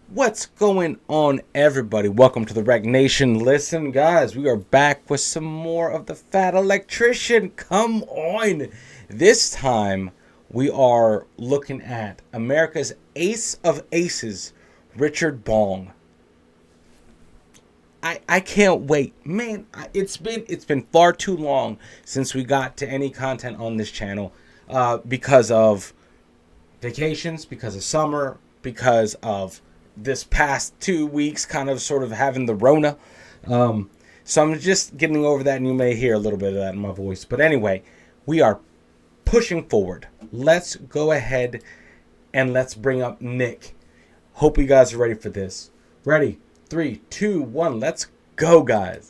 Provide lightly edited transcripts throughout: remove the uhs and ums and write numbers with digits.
What's going on, everybody? Welcome to the Wreck Nation. Listen, guys, we are back with some more of the Fat Electrician. Come on. This time, we are looking at America's ace of aces, Richard Bong. I can't wait, man. It's been far too long since we got to any content on this channel, because of vacations, because of summer, because of this past 2 weeks kind of sort of having the Rona. So I'm just getting over that, and you may hear a little bit of that in my voice. But anyway, we are pushing forward. Let's go ahead and let's bring up Nick. Hope you guys are ready for this. Ready? 3, 2, 1. Let's go, guys.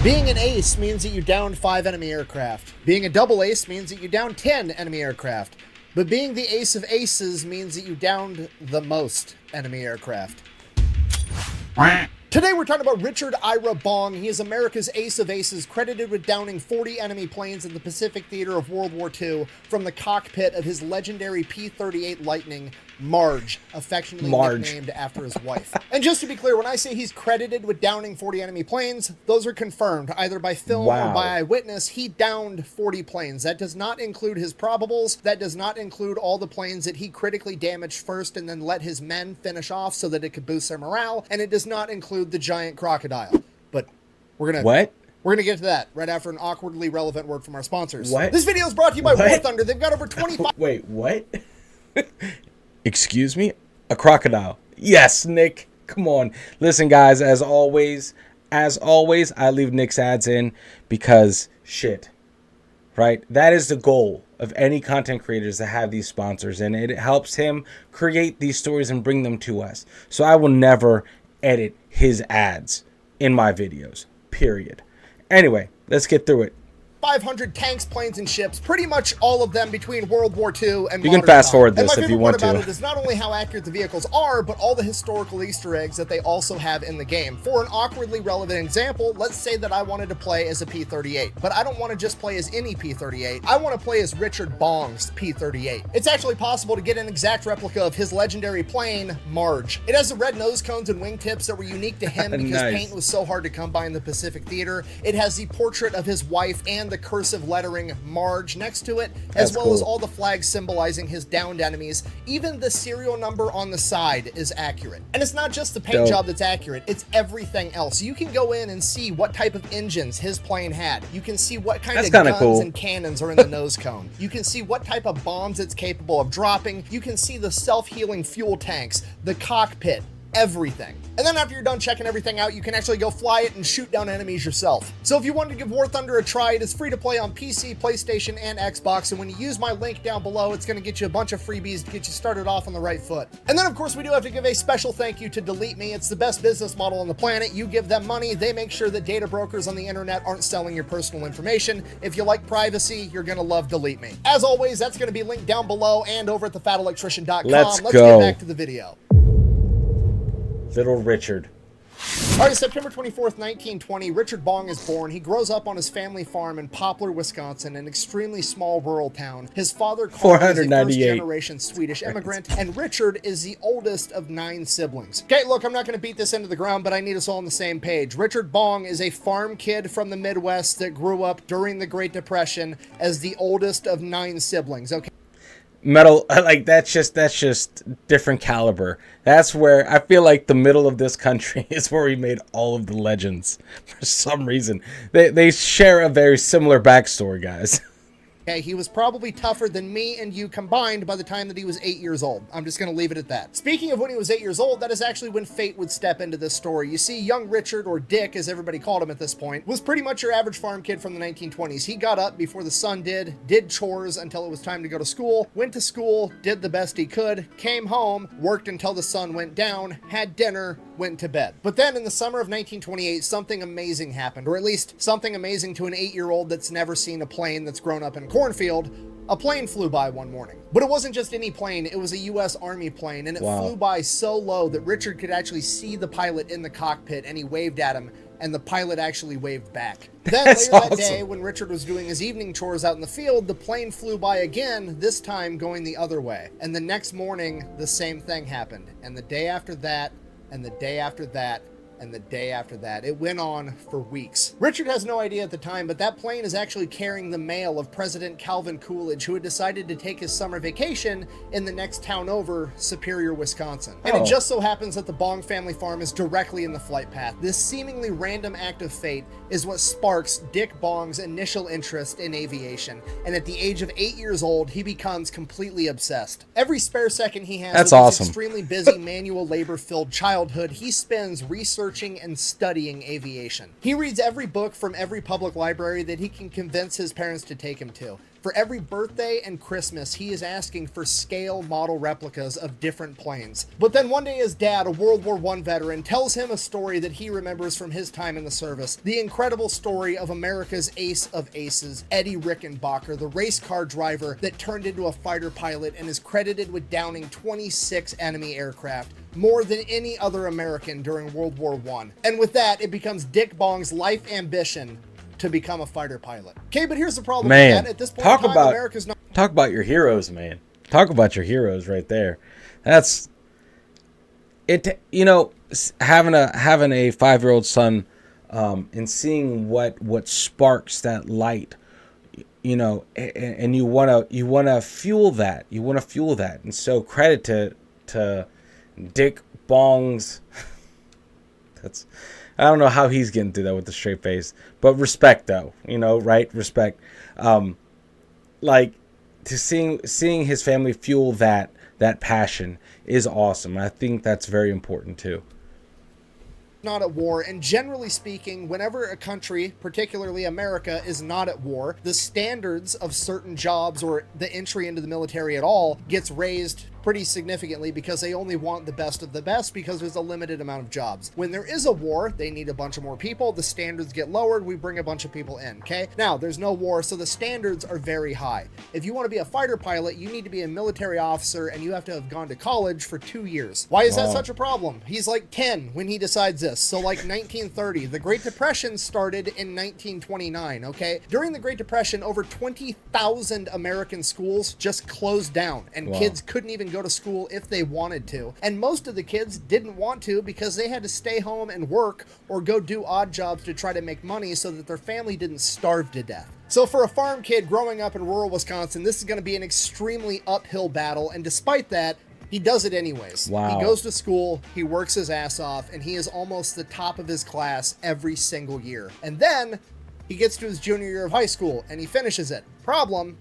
Being an ace means that you downed 5 enemy aircraft. Being a double ace means that you downed 10 enemy aircraft. But being the ace of aces means that you downed the most enemy aircraft. Today we're talking about Richard Ira Bong. He is America's ace of aces, credited with downing 40 enemy planes in the Pacific theater of World War II from the cockpit of his legendary P-38 Lightning, Marge, affectionately nicknamed after his wife. And just to be clear, when I say he's credited with downing 40 enemy planes, those are confirmed either by film or by eyewitness. He downed 40 planes. That does not include his probables. That does not include all the planes that he critically damaged first and then let his men finish off so that it could boost their morale. And it does not include the giant crocodile. But we're gonna We're going to get to that right after an awkwardly relevant word from our sponsors. This video is brought to you by War Thunder. They've got over 25... Wait, what? Excuse me? A crocodile. Yes, Nick. Come on. Listen, guys, as always, I leave Nick's ads in because shit, right? That is the goal of any content creators to have these sponsors, and it helps him create these stories and bring them to us. So I will never edit his ads in my videos, period. Anyway, let's get through it. 500 tanks, planes, and ships, pretty much all of them between World War II and you can fast forward this if you want to. And my favorite part about it is not only how accurate the vehicles are, but all the historical Easter eggs that they also have in the game. For an awkwardly relevant example, let's say that I wanted to play as a P-38, but I don't want to just play as any P-38. I want to play as Richard Bong's P-38. It's actually possible to get an exact replica of his legendary plane, Marge. It has the red nose cones and wingtips that were unique to him because paint was so hard to come by in the Pacific theater. It has the portrait of his wife and the cursive lettering Marge next to it, as well as all the flags symbolizing his downed enemies. Even the serial number on the side is accurate. And it's not just the paint job that's accurate, it's everything else. You can go in and see what type of engines his plane had. You can see what kind of guns and cannons are in the nose cone. You can see what type of bombs it's capable of dropping. You can see the self-healing fuel tanks, the cockpit, everything. And then after you're done checking everything out, you can actually go fly it and shoot down enemies yourself. So if you wanted to give War Thunder a try, it is free to play on PC, PlayStation, and Xbox. And when you use my link down below, it's going to get you a bunch of freebies to get you started off on the right foot. And then, of course, we do have to give a special thank you to Delete Me. It's the best business model on the planet. You give them money, they make sure that data brokers on the internet aren't selling your personal information. If you like privacy, you're going to love Delete Me. As always, that's going to be linked down below and over at thefatelectrician.com. Let's get back to the video. Little Richard. All right, September 24th, 1920, Richard Bong is born. He grows up on his family farm in Poplar, Wisconsin, an extremely small rural town. His father, Carl, is a first-generation Swedish immigrant, and Richard is the oldest of 9 siblings. Okay, look, I'm not going to beat this into the ground, but I need us all on the same page. Richard Bong is a farm kid from the Midwest that grew up during the Great Depression as the oldest of 9 siblings, okay? Metal, like that's just different caliber. That's where I feel like the middle of this country is where we made all of the legends. For some reason, they share a very similar backstory, guys. Okay, he was probably tougher than me and you combined by the time that he was 8 years old. I'm just going to leave it at that. Speaking of when he was 8 years old, that is actually when fate would step into this story. You see, young Richard, or Dick as everybody called him at this point, was pretty much your average farm kid from the 1920s. He got up before the sun did chores until it was time to go to school, went to school, did the best he could, came home, worked until the sun went down, had dinner, went to bed. But then in the summer of 1928, something amazing happened, or at least something amazing to an 8-year-old that's never seen a plane that's grown up in a cornfield. A plane flew by one morning. But it wasn't just any plane, it was a U.S. Army plane, and it flew by so low that Richard could actually see the pilot in the cockpit, and he waved at him, and the pilot actually waved back. Then later that day, when Richard was doing his evening chores out in the field, the plane flew by again, this time going the other way. And the next morning, the same thing happened. And the day after that, and the day after that, and the day after that. It went on for weeks. Richard has no idea at the time, but that plane is actually carrying the mail of President Calvin Coolidge, who had decided to take his summer vacation in the next town over, Superior, Wisconsin. And it just so happens that the Bong family farm is directly in the flight path. This seemingly random act of fate is what sparks Dick Bong's initial interest in aviation. And at the age of 8 years old, he becomes completely obsessed. Every spare second he has That's with awesome. his extremely busy manual labor-filled childhood, he spends researching and studying aviation. He reads every book from every public library that he can convince his parents to take him to. For every birthday and Christmas, he is asking for scale model replicas of different planes. But then one day his dad, a World War I veteran, tells him a story that he remembers from his time in the service. The incredible story of America's ace of aces, Eddie Rickenbacker, the race car driver that turned into a fighter pilot and is credited with downing 26 enemy aircraft, more than any other American during World War I. And with that, it becomes Dick Bong's life ambition to become a fighter pilot. Okay, but here's the problem with that. At this point in time, America's not... Talk about your heroes, man. Talk about your heroes right there. That's... it. You know, having a 5-year-old son and seeing what sparks that light, you know, and you wanna fuel that. You wanna fuel that. And so credit to Dick Bong's... That's... I don't know how he's getting through that with a straight face, but respect though, you know, right? Respect. Like to seeing his family fuel that passion is awesome. I think that's very important too. Not at war, and generally speaking, whenever a country, particularly America, is not at war, the standards of certain jobs or the entry into the military at all gets raised pretty significantly because they only want the best of the best because there's a limited amount of jobs. When there is a war, they need a bunch of more people, the standards get lowered, we bring a bunch of people in, okay? Now, there's no war, so the standards are very high. If you want to be a fighter pilot, you need to be a military officer and you have to have gone to college for 2 years. Why is that such a problem? He's like 10 when he decides this. So like 1930, the Great Depression started in 1929, okay? During the Great Depression, over 20,000 American schools just closed down and kids couldn't even go to school if they wanted to. And most of the kids didn't want to because they had to stay home and work or go do odd jobs to try to make money so that their family didn't starve to death. So for a farm kid growing up in rural Wisconsin, this is going to be an extremely uphill battle, and despite that, he does it anyways. Wow. He goes to school, he works his ass off, and he is almost the top of his class every single year. And then he gets to his junior year of high school and he finishes it. Problem: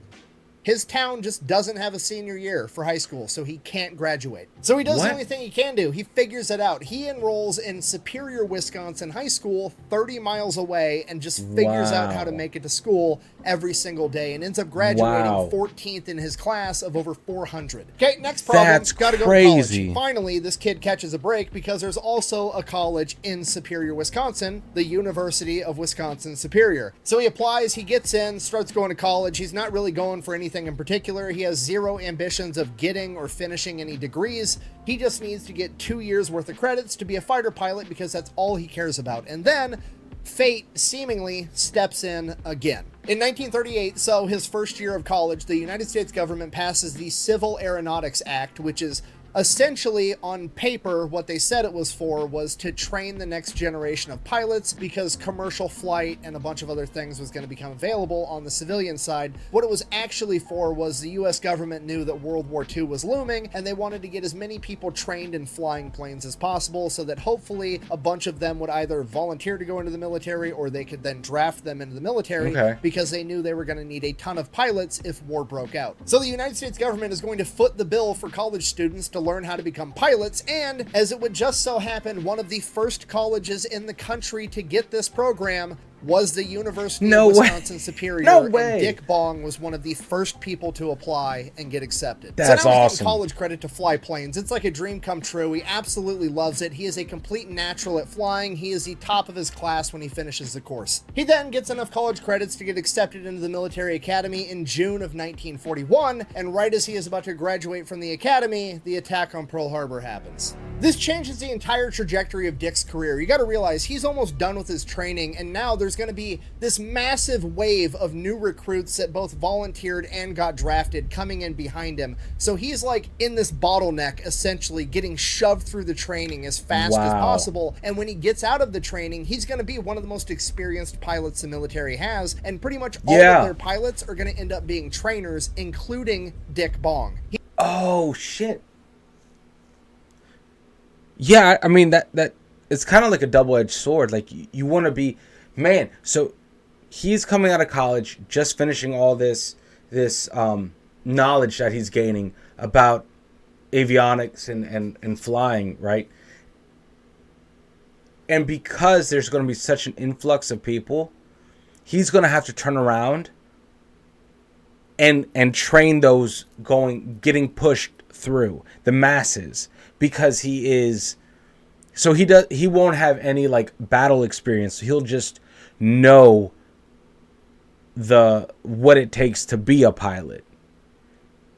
his town just doesn't have a senior year for high school, so he can't graduate. So he does the only thing he can do. He figures it out. He enrolls in Superior, Wisconsin High School, 30 miles away, and just figures out how to make it to school every single day and ends up graduating 14th in his class of over 400. Okay, next problem. That's gotta go crazy. to college. Finally, this kid catches a break because there's also a college in Superior, Wisconsin, the University of Wisconsin Superior. So he applies, he gets in, starts going to college. He's not really going for anything in particular. He has zero ambitions of getting or finishing any degrees. He just needs to get 2 years worth of credits to be a fighter pilot because that's all he cares about. And then fate seemingly steps in again. In 1938, so his first year of college, the United States government passes the Civil Aeronautics Act, which is essentially, on paper, what they said it was for was to train the next generation of pilots because commercial flight and a bunch of other things was going to become available on the civilian side. What it was actually for was the US government knew that World War II was looming and they wanted to get as many people trained in flying planes as possible so that hopefully a bunch of them would either volunteer to go into the military or they could then draft them into the military because they knew they were going to need a ton of pilots if war broke out. So the United States government is going to foot the bill for college students to learn how to become pilots, and as it would just so happen, one of the first colleges in the country to get this program was the University of Wisconsin Superior. No way. And Dick Bong was one of the first people to apply and get accepted. That's so now awesome. He's getting college credit to fly planes. It's like a dream come true. He absolutely loves it. He is a complete natural at flying. He is the top of his class when he finishes the course. He then gets enough college credits to get accepted into the military academy in June of 1941, and right as he is about to graduate from the academy, the attack on Pearl Harbor happens. This changes the entire trajectory of Dick's career. You got to realize he's almost done with his training, and now there's going to be this massive wave of new recruits that both volunteered and got drafted coming in behind him. So he's like in this bottleneck, essentially getting shoved through the training as fast as possible. And when he gets out of the training, he's going to be one of the most experienced pilots the military has, and pretty much all of their pilots are going to end up being trainers, including Dick Bong. Oh shit. Yeah, I mean that it's kind of like a double-edged sword. Like you want to be, man. So he's coming out of college, just finishing all this knowledge that he's gaining about avionics and flying, right? And because there's going to be such an influx of people, he's going to have to turn around and train those getting pushed through the masses, because he won't have any like battle experience. He'll just know what it takes to be a pilot,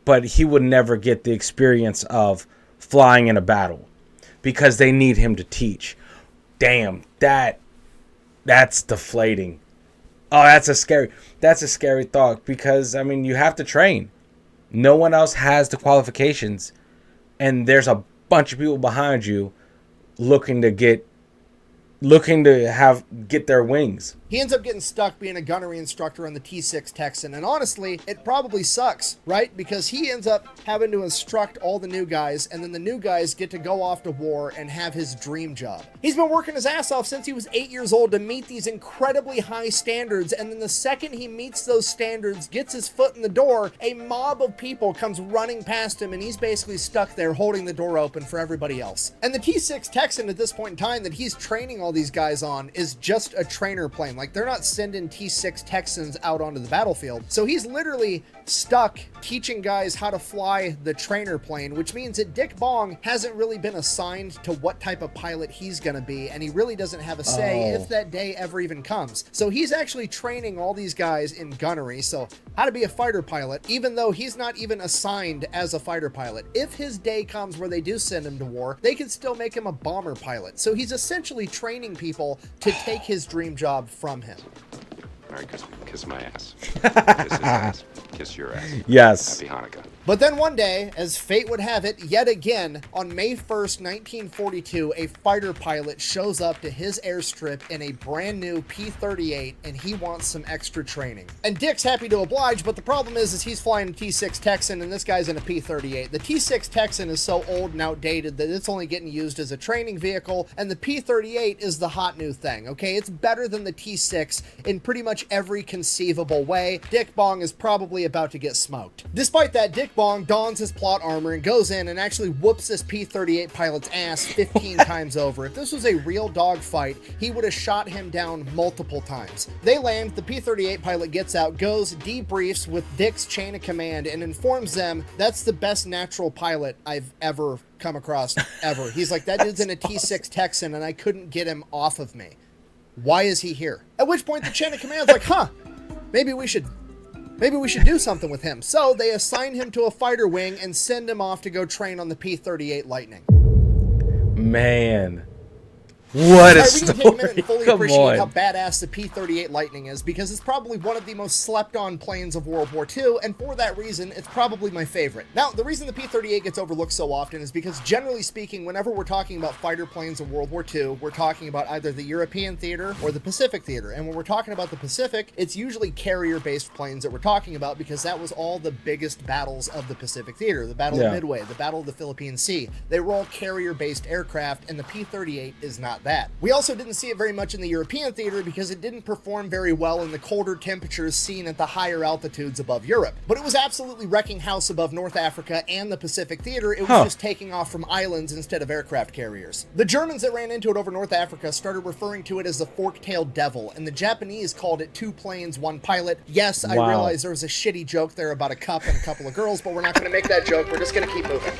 but he would never get the experience of flying in a battle because they need him to teach. Damn, that's deflating. Oh, that's a scary thought, because I mean, you have to train. No one else has the qualifications, and there's a bunch of people behind you looking to get their wings. He ends up getting stuck being a gunnery instructor on the T6 Texan, and honestly, it probably sucks, right? Because he ends up having to instruct all the new guys, and then the new guys get to go off to war and have his dream job. He's been working his ass off since he was 8 years old to meet these incredibly high standards, and then the second he meets those standards, gets his foot in the door, a mob of people comes running past him, and he's basically stuck there holding the door open for everybody else. And the T6 Texan at this point in time that he's training all these guys on is just a trainer plane. Like, they're not sending T6 Texans out onto the battlefield. So he's literally stuck teaching guys how to fly the trainer plane, which means that Dick Bong hasn't really been assigned to what type of pilot he's going to be, and he really doesn't have a say if that day ever even comes. So he's actually training all these guys in gunnery, so how to be a fighter pilot, even though he's not even assigned as a fighter pilot. If his day comes where they do send him to war, they can still make him a bomber pilot. So he's essentially training people to take his dream job from him. All right, kiss my ass. Kiss his ass. Kiss your ass. Yes. Happy Hanukkah. But then one day, as fate would have it, yet again, on May 1st, 1942, a fighter pilot shows up to his airstrip in a brand new P-38, and he wants some extra training. And Dick's happy to oblige, but the problem is he's flying a T-6 Texan, and this guy's in a P-38. The T-6 Texan is so old and outdated that it's only getting used as a training vehicle, and the P-38 is the hot new thing, okay? It's better than the T-6 in pretty much every conceivable way. Dick Bong is probably about to get smoked. Despite that, Dick Bong dons his plot armor and goes in and actually whoops this P-38 pilot's ass 15 times over. If this was a real dogfight, he would have shot him down multiple times. They land, the P-38 pilot gets out, goes, debriefs with Dick's chain of command, and informs them that's the best natural pilot I've ever come across, ever. He's like, that dude's in a T-6 Texan and I couldn't get him off of me. Why is he here? At which point the chain of command's like, maybe we should do something with him. So they assign him to a fighter wing and send him off to go train on the P-38 Lightning. Man. What a story. We can take a minute and fully appreciate how badass the P-38 Lightning is, because it's probably one of the most slept-on planes of World War II, and for that reason, it's probably my favorite. Now, the reason the P-38 gets overlooked so often is because, generally speaking, whenever we're talking about fighter planes of World War II, we're talking about either the European theater or the Pacific theater, and when we're talking about the Pacific, it's usually carrier-based planes that we're talking about, because that was all the biggest battles of the Pacific theater. The Battle of Midway, the Battle of the Philippine Sea. They were all carrier-based aircraft, and the P-38 is not that. We also didn't see it very much in the European theater because it didn't perform very well in the colder temperatures seen at the higher altitudes above Europe. But it was absolutely wrecking house above North Africa and the Pacific theater. It was just taking off from islands instead of aircraft carriers. The Germans that ran into it over North Africa started referring to it as the fork-tailed devil, and the Japanese called it 2 planes, 1 pilot. Yes, I realize there was a shitty joke there about a cup and a couple of girls, but we're not going to make that joke. We're just going to keep moving.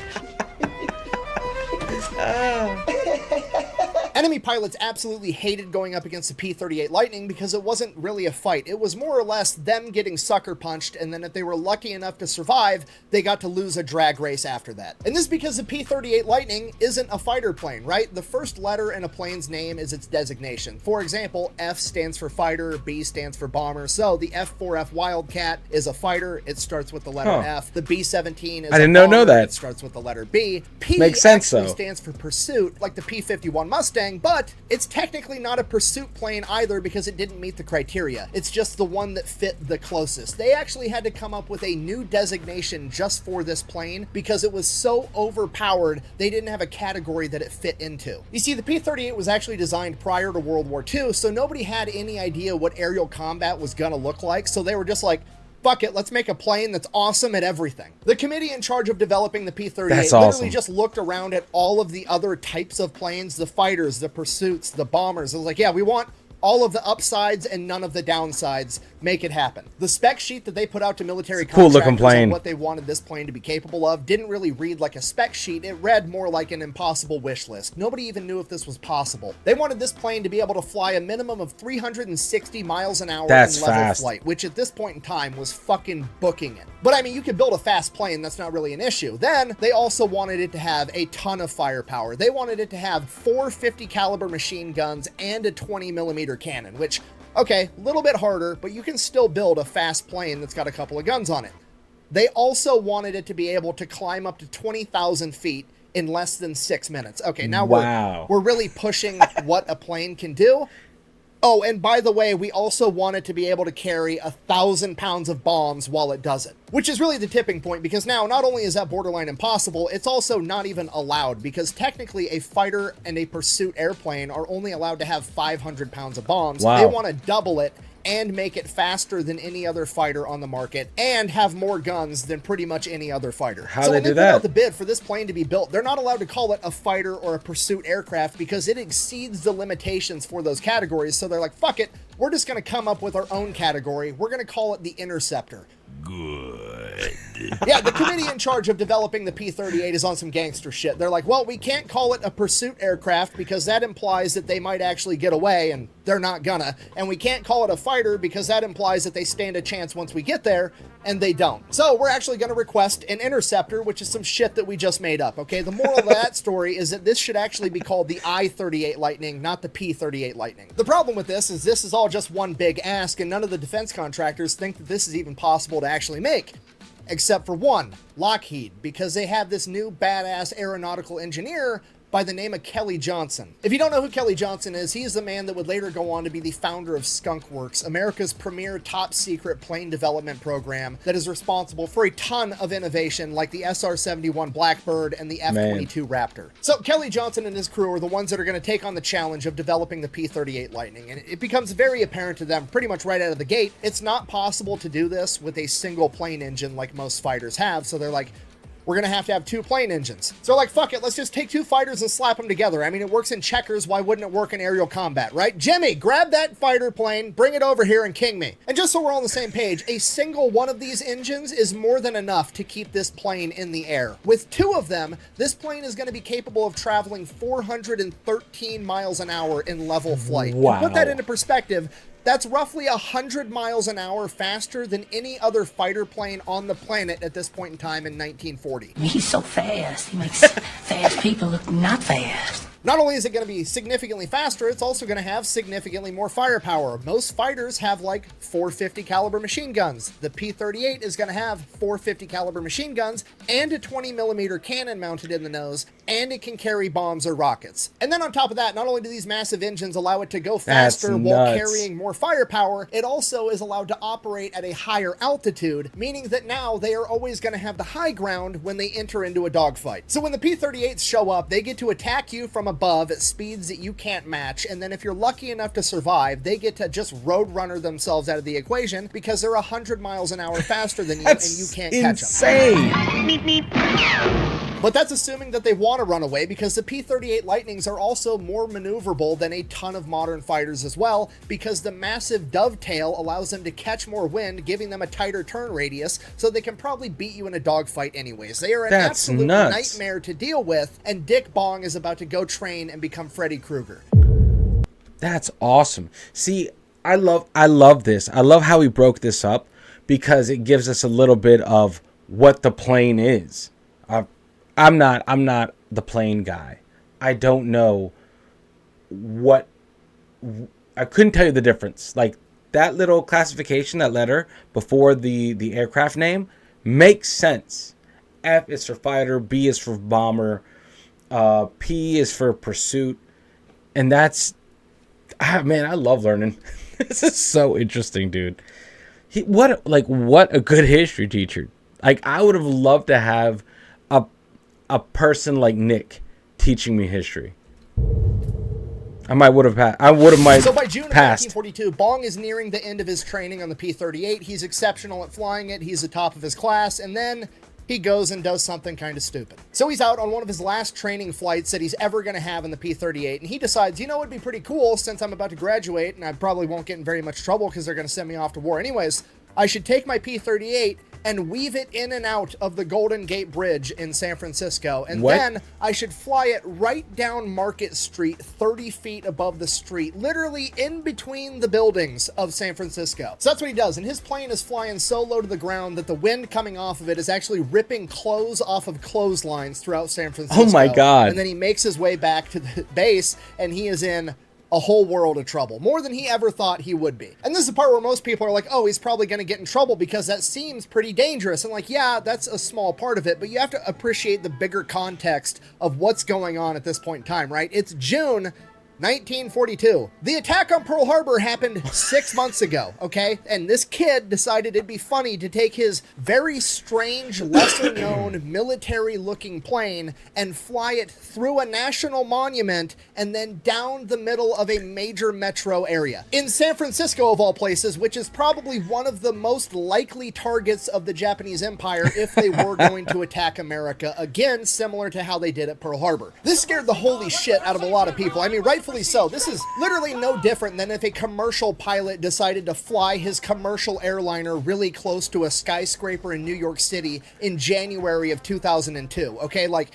Enemy pilots absolutely hated going up against the P-38 Lightning because it wasn't really a fight. It was more or less them getting sucker punched, and then if they were lucky enough to survive, they got to lose a drag race after that. And this is because the P-38 Lightning isn't a fighter plane, right? The first letter in a plane's name is its designation. For example, F stands for fighter, B stands for bomber. So the F-4F Wildcat is a fighter. It starts with the letter F. The B-17 is I didn't a bomber. know that. It starts with the letter B. P Makes sense, actually though. stands for pursuit, like the P-51 Mustang, but it's technically not a pursuit plane either because it didn't meet the criteria. It's just the one that fit the closest. They actually had to come up with a new designation just for this plane because it was so overpowered, they didn't have a category that it fit into. You see, the P-38 was actually designed prior to World War II, so nobody had any idea what aerial combat was gonna look like, so they were just like, fuck it, let's make a plane that's awesome at everything. The committee in charge of developing the P-38 That's literally awesome. just looked around at all of the other types of planes, the fighters, the pursuits, the bombers. It was like, yeah, we want all of the upsides and none of the downsides. Make it happen. The spec sheet that they put out to military Cool looking contractors on plane. what they wanted this plane to be capable of didn't really read like a spec sheet. It read more like an impossible wish list. Nobody even knew if this was possible. They wanted this plane to be able to fly a minimum of 360 miles an hour That's in level fast. flight, which at this point in time was fucking booking it. But I mean, you could build a fast plane, that's not really an issue. Then they also wanted it to have a ton of firepower. They wanted it to have 4 50 caliber machine guns and a 20 millimeter cannon, which, okay, a little bit harder, but you can still build a fast plane that's got a couple of guns on it. They also wanted it to be able to climb up to 20,000 feet in less than 6 minutes. Okay, now Wow. we're really pushing what a plane can do. Oh, and by the way, we also want it to be able to carry 1,000 pounds of bombs while it does it. Which is really the tipping point, because now not only is that borderline impossible, it's also not even allowed, because technically a fighter and a pursuit airplane are only allowed to have 500 pounds of bombs. Wow. They want to double it and make it faster than any other fighter on the market and have more guns than pretty much any other fighter. How so they when do they put that? out the bid for this plane to be built, they're not allowed to call it a fighter or a pursuit aircraft because it exceeds the limitations for those categories. So they're like, fuck it, we're just going to come up with our own category. We're going to call it the Interceptor. Good. Yeah, the committee in charge of developing the P-38 is on some gangster shit. They're like, well, we can't call it a pursuit aircraft because that implies that they might actually get away, and they're not gonna. And we can't call it a fighter because that implies that they stand a chance once we get there, and they don't. So we're actually gonna request an Interceptor, which is some shit that we just made up, okay? The moral of that story is that this should actually be called the I-38 Lightning, not the P-38 Lightning. The problem with this is all just one big ask, and none of the defense contractors think that this is even possible to actually make. Except for one, Lockheed, because they have this new badass aeronautical engineer by the name of Kelly Johnson. If you don't know who Kelly Johnson is, he is the man that would later go on to be the founder of Skunk Works, America's premier top secret plane development program that is responsible for a ton of innovation like the SR-71 Blackbird and the F-22 Raptor. So Kelly Johnson and his crew are the ones that are going to take on the challenge of developing the P-38 Lightning, and it becomes very apparent to them pretty much right out of the gate, it's not possible to do this with a single plane engine like most fighters have, so they're like, we're going to have 2 plane engines. So like, fuck it, let's just take 2 fighters and slap them together. I mean, it works in checkers, why wouldn't it work in aerial combat, right? Jimmy, grab that fighter plane, bring it over here and king me. And just so we're all on the same page, a single one of these engines is more than enough to keep this plane in the air. With 2 of them, this plane is going to be capable of traveling 413 miles an hour in level flight. Wow. To put that into perspective, that's roughly 100 miles an hour faster than any other fighter plane on the planet at this point in time in 1940. He's so fast. He makes fast people look not fast. Not only is it going to be significantly faster, it's also going to have significantly more firepower. Most fighters have like 450 caliber machine guns. The P-38 is going to have 450 caliber machine guns and a 20 millimeter cannon mounted in the nose, and it can carry bombs or rockets. And then on top of that, not only do these massive engines allow it to go faster while carrying more firepower, it also is allowed to operate at a higher altitude, meaning that now they are always going to have the high ground when they enter into a dogfight. So when the P-38s show up, they get to attack you from above at speeds that you can't match, and then if you're lucky enough to survive, they get to just roadrunner themselves out of the equation because they're 100 miles an hour faster than you and you can't catch them. Insane. But that's assuming that they want to run away, because the P-38 Lightnings are also more maneuverable than a ton of modern fighters as well, because the massive dovetail allows them to catch more wind, giving them a tighter turn radius, so they can probably beat you in a dogfight anyways. They are an absolute nightmare to deal with, and Dick Bong is about to go train and become Freddy Krueger. That's awesome. See, I love this. I love how he broke this up because it gives us a little bit of what the plane is. I'm not the plane guy. I don't know what. I couldn't tell you the difference. Like that little classification, that letter before the aircraft name makes sense. F is for fighter, B is for bomber, P is for pursuit, and that's man, I love learning. This is so interesting, dude. What a good history teacher. Like I would have loved to have a person like Nick teaching me history. I would have So by June of passed. 1942, Bong is nearing the end of his training on the P-38. He's exceptional at flying it. He's the top of his class. And then he goes and does something kind of stupid. So he's out on one of his last training flights that he's ever going to have in the P-38. And he decides, you know, it'd be pretty cool since I'm about to graduate and I probably won't get in very much trouble because they're going to send me off to war anyways. I should take my P-38 and weave it in and out of the Golden Gate Bridge in San Francisco. And then I should fly it right down Market Street, 30 feet above the street, literally in between the buildings of San Francisco. So that's what he does. And his plane is flying so low to the ground that the wind coming off of it is actually ripping clothes off of clotheslines throughout San Francisco. Oh my God. And then he makes his way back to the base and he is in a whole world of trouble, more than he ever thought he would be. And this is the part where most people are like, oh, he's probably going to get in trouble because that seems pretty dangerous. And like, yeah, that's a small part of it, but you have to appreciate the bigger context of what's going on at this point in time, right? It's June 1942. The attack on Pearl Harbor happened 6 months ago, okay? And this kid decided it'd be funny to take his very strange, lesser-known, military-looking plane and fly it through a national monument and then down the middle of a major metro area. In San Francisco, of all places, which is probably one of the most likely targets of the Japanese Empire if they were going to attack America again, similar to how they did at Pearl Harbor. This scared the holy shit out of a lot of people. I mean, rightfully so. This is literally no different than if a commercial pilot decided to fly his commercial airliner really close to a skyscraper in New York City in January of 2002. Okay, like,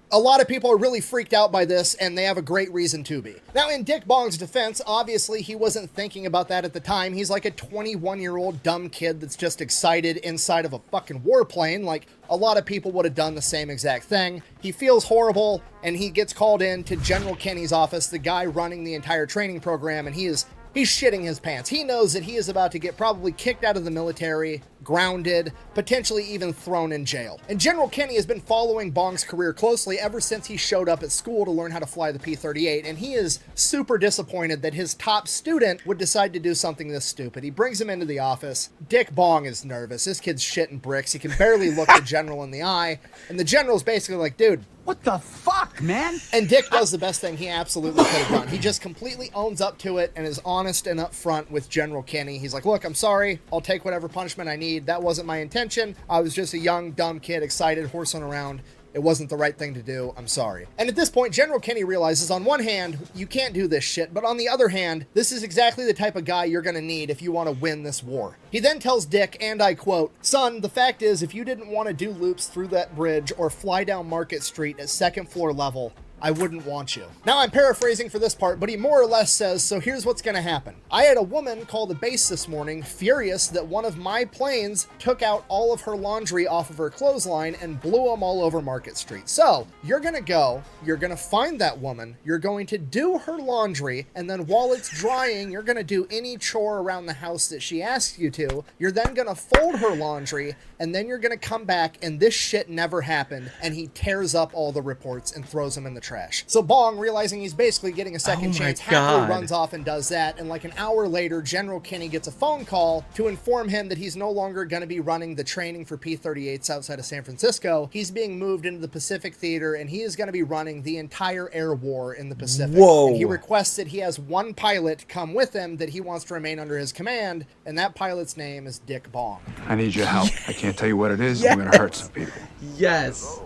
a lot of people are really freaked out by this, and they have a great reason to be. Now, in Dick Bong's defense, obviously he wasn't thinking about that at the time. He's like a 21-year-old dumb kid that's just excited inside of a fucking warplane. Like, a lot of people would have done the same exact thing. He feels horrible, and he gets called in to General Kenny's office, the guy running the entire training program, and he's shitting his pants. He knows that he is about to get probably kicked out of the military, grounded, potentially even thrown in jail. And General Kenny has been following Bong's career closely ever since he showed up at school to learn how to fly the P-38, and he is super disappointed that his top student would decide to do something this stupid. He brings him into the office. Dick Bong is nervous. This kid's shitting bricks. He can barely look the general in the eye, and the general's basically like, dude, what the fuck, man? And Dick does the best thing he absolutely could have done. He just completely owns up to it and is honest and upfront with General Kenny. He's like, look, I'm sorry. I'll take whatever punishment I need. That wasn't my intention. I was just a young, dumb kid, excited, horsing around. It wasn't the right thing to do. I'm sorry. And at this point, General Kenny realizes on one hand, you can't do this shit, but on the other hand, this is exactly the type of guy you're going to need if you want to win this war. He then tells Dick, and I quote, son, the fact is, if you didn't want to do loops through that bridge or fly down Market Street at second floor level, I wouldn't want you. Now, I'm paraphrasing for this part, but he more or less says, so here's what's gonna happen. I had a woman call the base this morning, furious that one of my planes took out all of her laundry off of her clothesline and blew them all over Market Street. So, you're gonna go, you're gonna find that woman, you're going to do her laundry, and then while it's drying, you're gonna do any chore around the house that she asks you to. You're then gonna fold her laundry, and then you're gonna come back, and this shit never happened, and he tears up all the reports and throws them in the trash. So Bong, realizing he's basically getting a second chance, happily runs off and does that, and like an hour later, General Kenny gets a phone call to inform him that he's no longer going to be running the training for P-38s outside of San Francisco. He's being moved into the Pacific Theater, and he is going to be running the entire air war in the Pacific. Whoa. And he requests that he has one pilot come with him that he wants to remain under his command, and that pilot's name is Dick Bong. I need your help. I can't tell you what it is. I'm gonna hurt some people. Yes.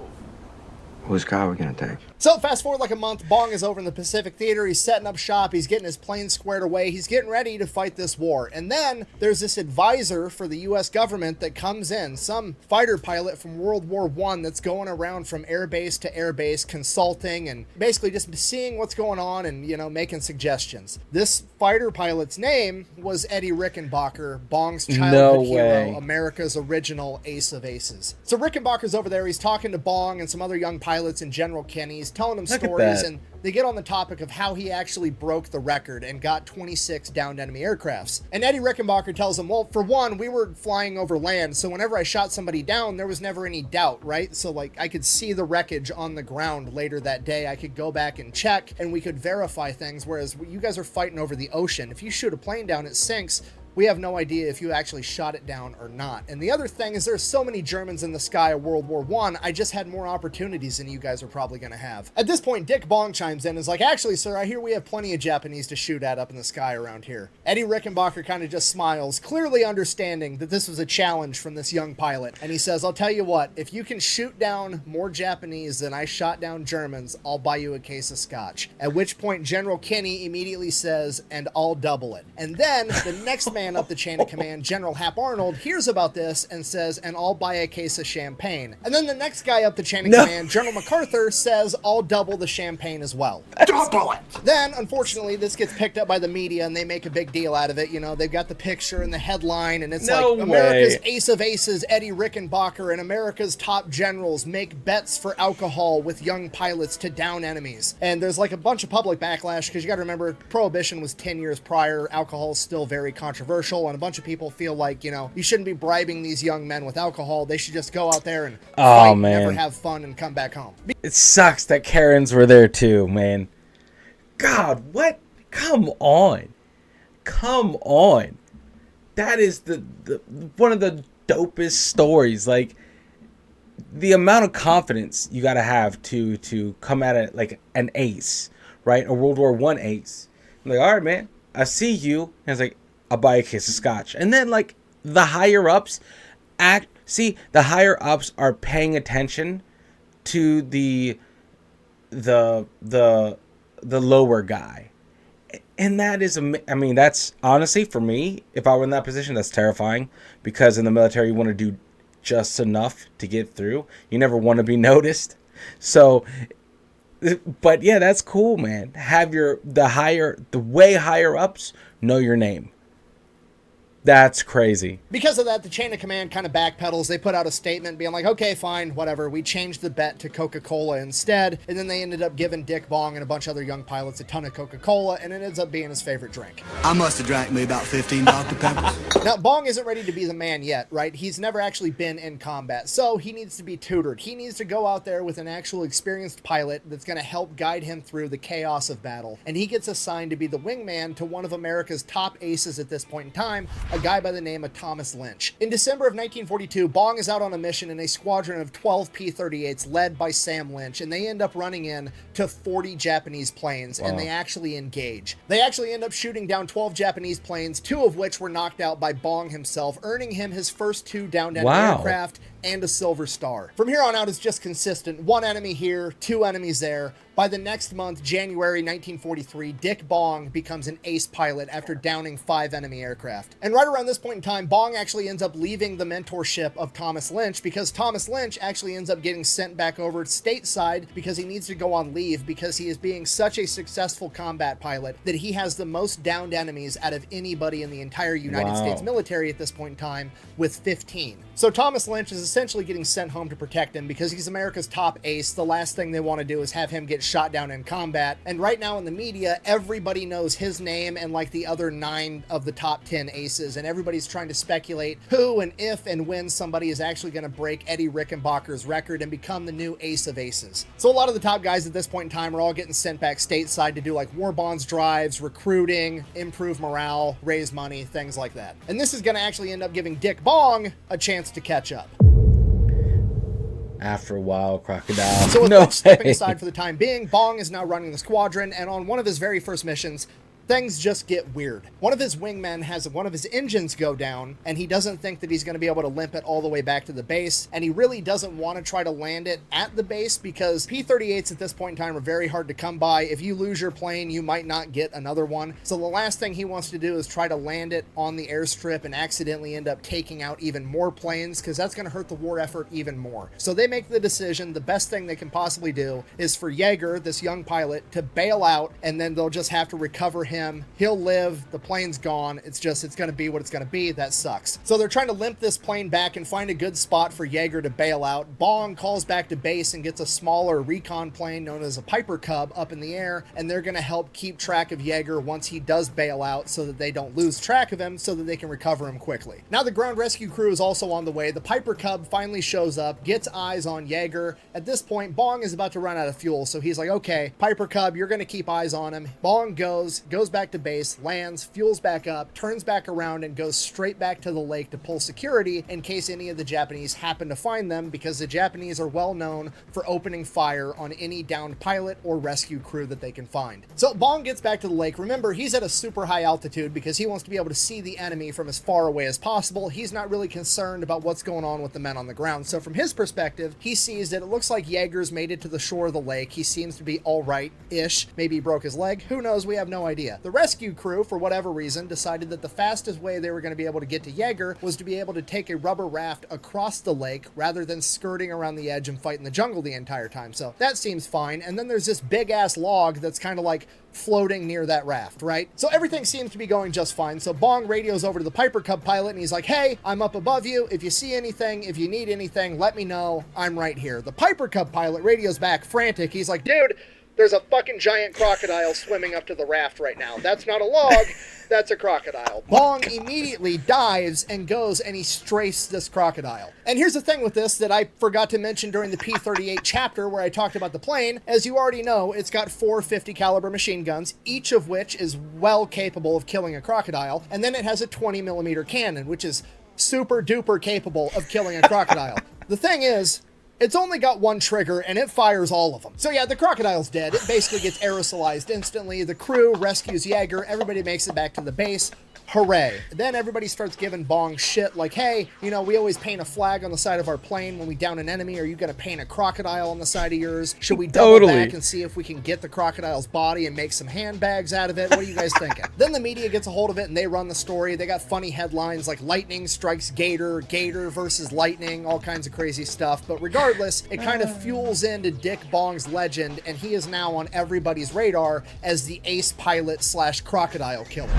Whose car are we gonna take? So fast forward like a month, Bong is over in the Pacific Theater. He's setting up shop. He's getting his plane squared away. He's getting ready to fight this war. And then there's this advisor for the U.S. government that comes in, some fighter pilot from World War I that's going around from airbase to airbase consulting and basically just seeing what's going on and, you know, making suggestions. This fighter pilot's name was Eddie Rickenbacker, Bong's childhood hero, America's original ace of aces. So Rickenbacker's over there. He's talking to Bong and some other young pilots and General Kenny. He's telling them stories, and they get on the topic of how he actually broke the record and got 26 downed enemy aircrafts. And Eddie Rickenbacker tells him, well, for one, we were flying over land, so whenever I shot somebody down, there was never any doubt, right? So, like, I could see the wreckage on the ground later that day. I could go back and check, and we could verify things, whereas you guys are fighting over the ocean. If you shoot a plane down, it sinks. We have no idea if you actually shot it down or not. And the other thing is there's so many Germans in the sky of World War I just had more opportunities than you guys are probably going to have. At this point, Dick Bong chimes in and is like, actually, sir, I hear we have plenty of Japanese to shoot at up in the sky around here. Eddie Rickenbacker kind of just smiles, clearly understanding that this was a challenge from this young pilot. And he says, I'll tell you what, if you can shoot down more Japanese than I shot down Germans, I'll buy you a case of scotch. At which point, General Kenny immediately says, and I'll double it. And then the next man up the chain of command, General Hap Arnold, hears about this and says, and I'll buy a case of champagne. And then the next guy up the chain of command, General MacArthur, says, I'll double the champagne as well. Double it! Then, unfortunately, this gets picked up by the media and they make a big deal out of it. You know, they've got the picture and the headline and it's America's ace of aces, Eddie Rickenbacker, and America's top generals make bets for alcohol with young pilots to down enemies. And there's like a bunch of public backlash because you got to remember, Prohibition was 10 years prior. Alcohol is still very controversial. And a bunch of people feel like, you know, you shouldn't be bribing these young men with alcohol. They should just go out there and fight, never have fun, and come back home. It sucks that Karens were there too, man. God, what? Come on. Come on. That is the one of the dopest stories. Like, the amount of confidence you got to have to come at it like an ace, right? A World War I ace. I'm like, all right, man, I see you. And it's like, I'll buy a case of scotch. And then, like, the higher ups the higher ups are paying attention to the lower guy. And that is, I mean, that's honestly, for me, if I were in that position, that's terrifying, because in the military, you want to do just enough to get through. You never want to be noticed. So, but yeah, that's cool, man. Have the way higher ups know your name. That's crazy. Because of that, the chain of command kind of backpedals. They put out a statement being like, okay, fine, whatever. We changed the bet to Coca-Cola instead. And then they ended up giving Dick Bong and a bunch of other young pilots a ton of Coca-Cola, and it ends up being his favorite drink. I must have drank me about 15 Dr. Peppers. Now, Bong isn't ready to be the man yet, right? He's never actually been in combat, so he needs to be tutored. He needs to go out there with an actual experienced pilot that's going to help guide him through the chaos of battle. And he gets assigned to be the wingman to one of America's top aces at this point in time, a guy by the name of Thomas Lynch. In December of 1942, Bong is out on a mission in a squadron of 12 P-38s led by Sam Lynch, and they end up running in to 40 Japanese planes, and they actually engage. They actually end up shooting down 12 Japanese planes, 2 of which were knocked out by Bong himself, earning him his first 2 downed enemy aircraft and a Silver Star. From here on out, it's just consistent. 1 enemy here, 2 enemies there. By the next month, January 1943, Dick Bong becomes an ace pilot after downing 5 enemy aircraft. And right around this point in time, Bong actually ends up leaving the mentorship of Thomas Lynch, because Thomas Lynch actually ends up getting sent back over stateside because he needs to go on leave, because he is being such a successful combat pilot that he has the most downed enemies out of anybody in the entire United States military at this point in time, with 15. So Thomas Lynch is essentially getting sent home to protect him because he's America's top ace. The last thing they want to do is have him get shot down in combat. And right now in the media, everybody knows his name and like the other 9 of the top 10 aces, and everybody's trying to speculate who and if and when somebody is actually going to break Eddie Rickenbacker's record and become the new ace of aces. So a lot of the top guys at this point in time are all getting sent back stateside to do like war bonds drives, recruiting, improve morale, raise money, things like that. And this is going to actually end up giving Dick Bong a chance to catch up. After a while, crocodile. So with Lynch stepping aside for the time being, Bong is now running the squadron, and on one of his very first missions, things just get weird. One of his wingmen has one of his engines go down, and he doesn't think that he's going to be able to limp it all the way back to the base, and he really doesn't want to try to land it at the base because P-38s at this point in time are very hard to come by. If you lose your plane, you might not get another one. So the last thing he wants to do is try to land it on the airstrip and accidentally end up taking out even more planes, because that's going to hurt the war effort even more. So they make the decision the best thing they can possibly do is for Jaeger, this young pilot, to bail out, and then they'll just have to recover him. He'll live, the plane's gone, it's going to be what it's going to be. That sucks. So they're trying to limp this plane back and find a good spot for Jaeger to bail out. Bong calls back to base and gets a smaller recon plane known as a Piper Cub up in the air, and they're going to help keep track of Jaeger once he does bail out so that they don't lose track of him, so that they can recover him quickly. Now the ground rescue crew is also on the way. The Piper Cub finally shows up, gets eyes on Jaeger. At this point, Bong is about to run out of fuel, so he's like, okay, Piper Cub, you're going to keep eyes on him. Bong goes back to base, lands, fuels back up, turns back around, and goes straight back to the lake to pull security in case any of the Japanese happen to find them, because the Japanese are well known for opening fire on any downed pilot or rescue crew that they can find. So Bong gets back to the lake. Remember, he's at a super high altitude because he wants to be able to see the enemy from as far away as possible. He's not really concerned about what's going on with the men on the ground. So from his perspective, he sees that it looks like Jaeger's made it to the shore of the lake. He seems to be all right-ish. Maybe he broke his leg. Who knows? We have no idea. The rescue crew, for whatever reason, decided that the fastest way they were going to be able to get to Jaeger was to be able to take a rubber raft across the lake rather than skirting around the edge and fight in the jungle the entire time. So that seems fine. And then there's this big-ass log that's kind of like floating near that raft, right? So everything seems to be going just fine. So Bong radios over to the Piper Cub pilot, and he's like, hey, I'm up above you. If you see anything, if you need anything, let me know. I'm right here. The Piper Cub pilot radios back frantic. He's like, dude, there's a fucking giant crocodile swimming up to the raft right now. That's not a log, that's a crocodile. Bong immediately dives and goes and he strafes this crocodile. And here's the thing with this that I forgot to mention during the P-38 chapter where I talked about the plane. As you already know, it's got 4 50 caliber machine guns, each of which is well capable of killing a crocodile. And then it has a 20 millimeter cannon, which is super duper capable of killing a crocodile. The thing is, it's only got one trigger, and it fires all of them. So yeah, the crocodile's dead. It basically gets aerosolized instantly. The crew rescues Jaeger. Everybody makes it back to the base. Hooray. Then everybody starts giving Bong shit like, hey, you know, we always paint a flag on the side of our plane when we down an enemy. Are you going to paint a crocodile on the side of yours? Should we double back and see if we can get the crocodile's body and make some handbags out of it? What are you guys thinking? Then the media gets a hold of it and they run the story. They got funny headlines like lightning strikes Gator, Gator versus lightning, all kinds of crazy stuff. But regardless, it kind of fuels into Dick Bong's legend, and he is now on everybody's radar as the ace pilot / crocodile killer.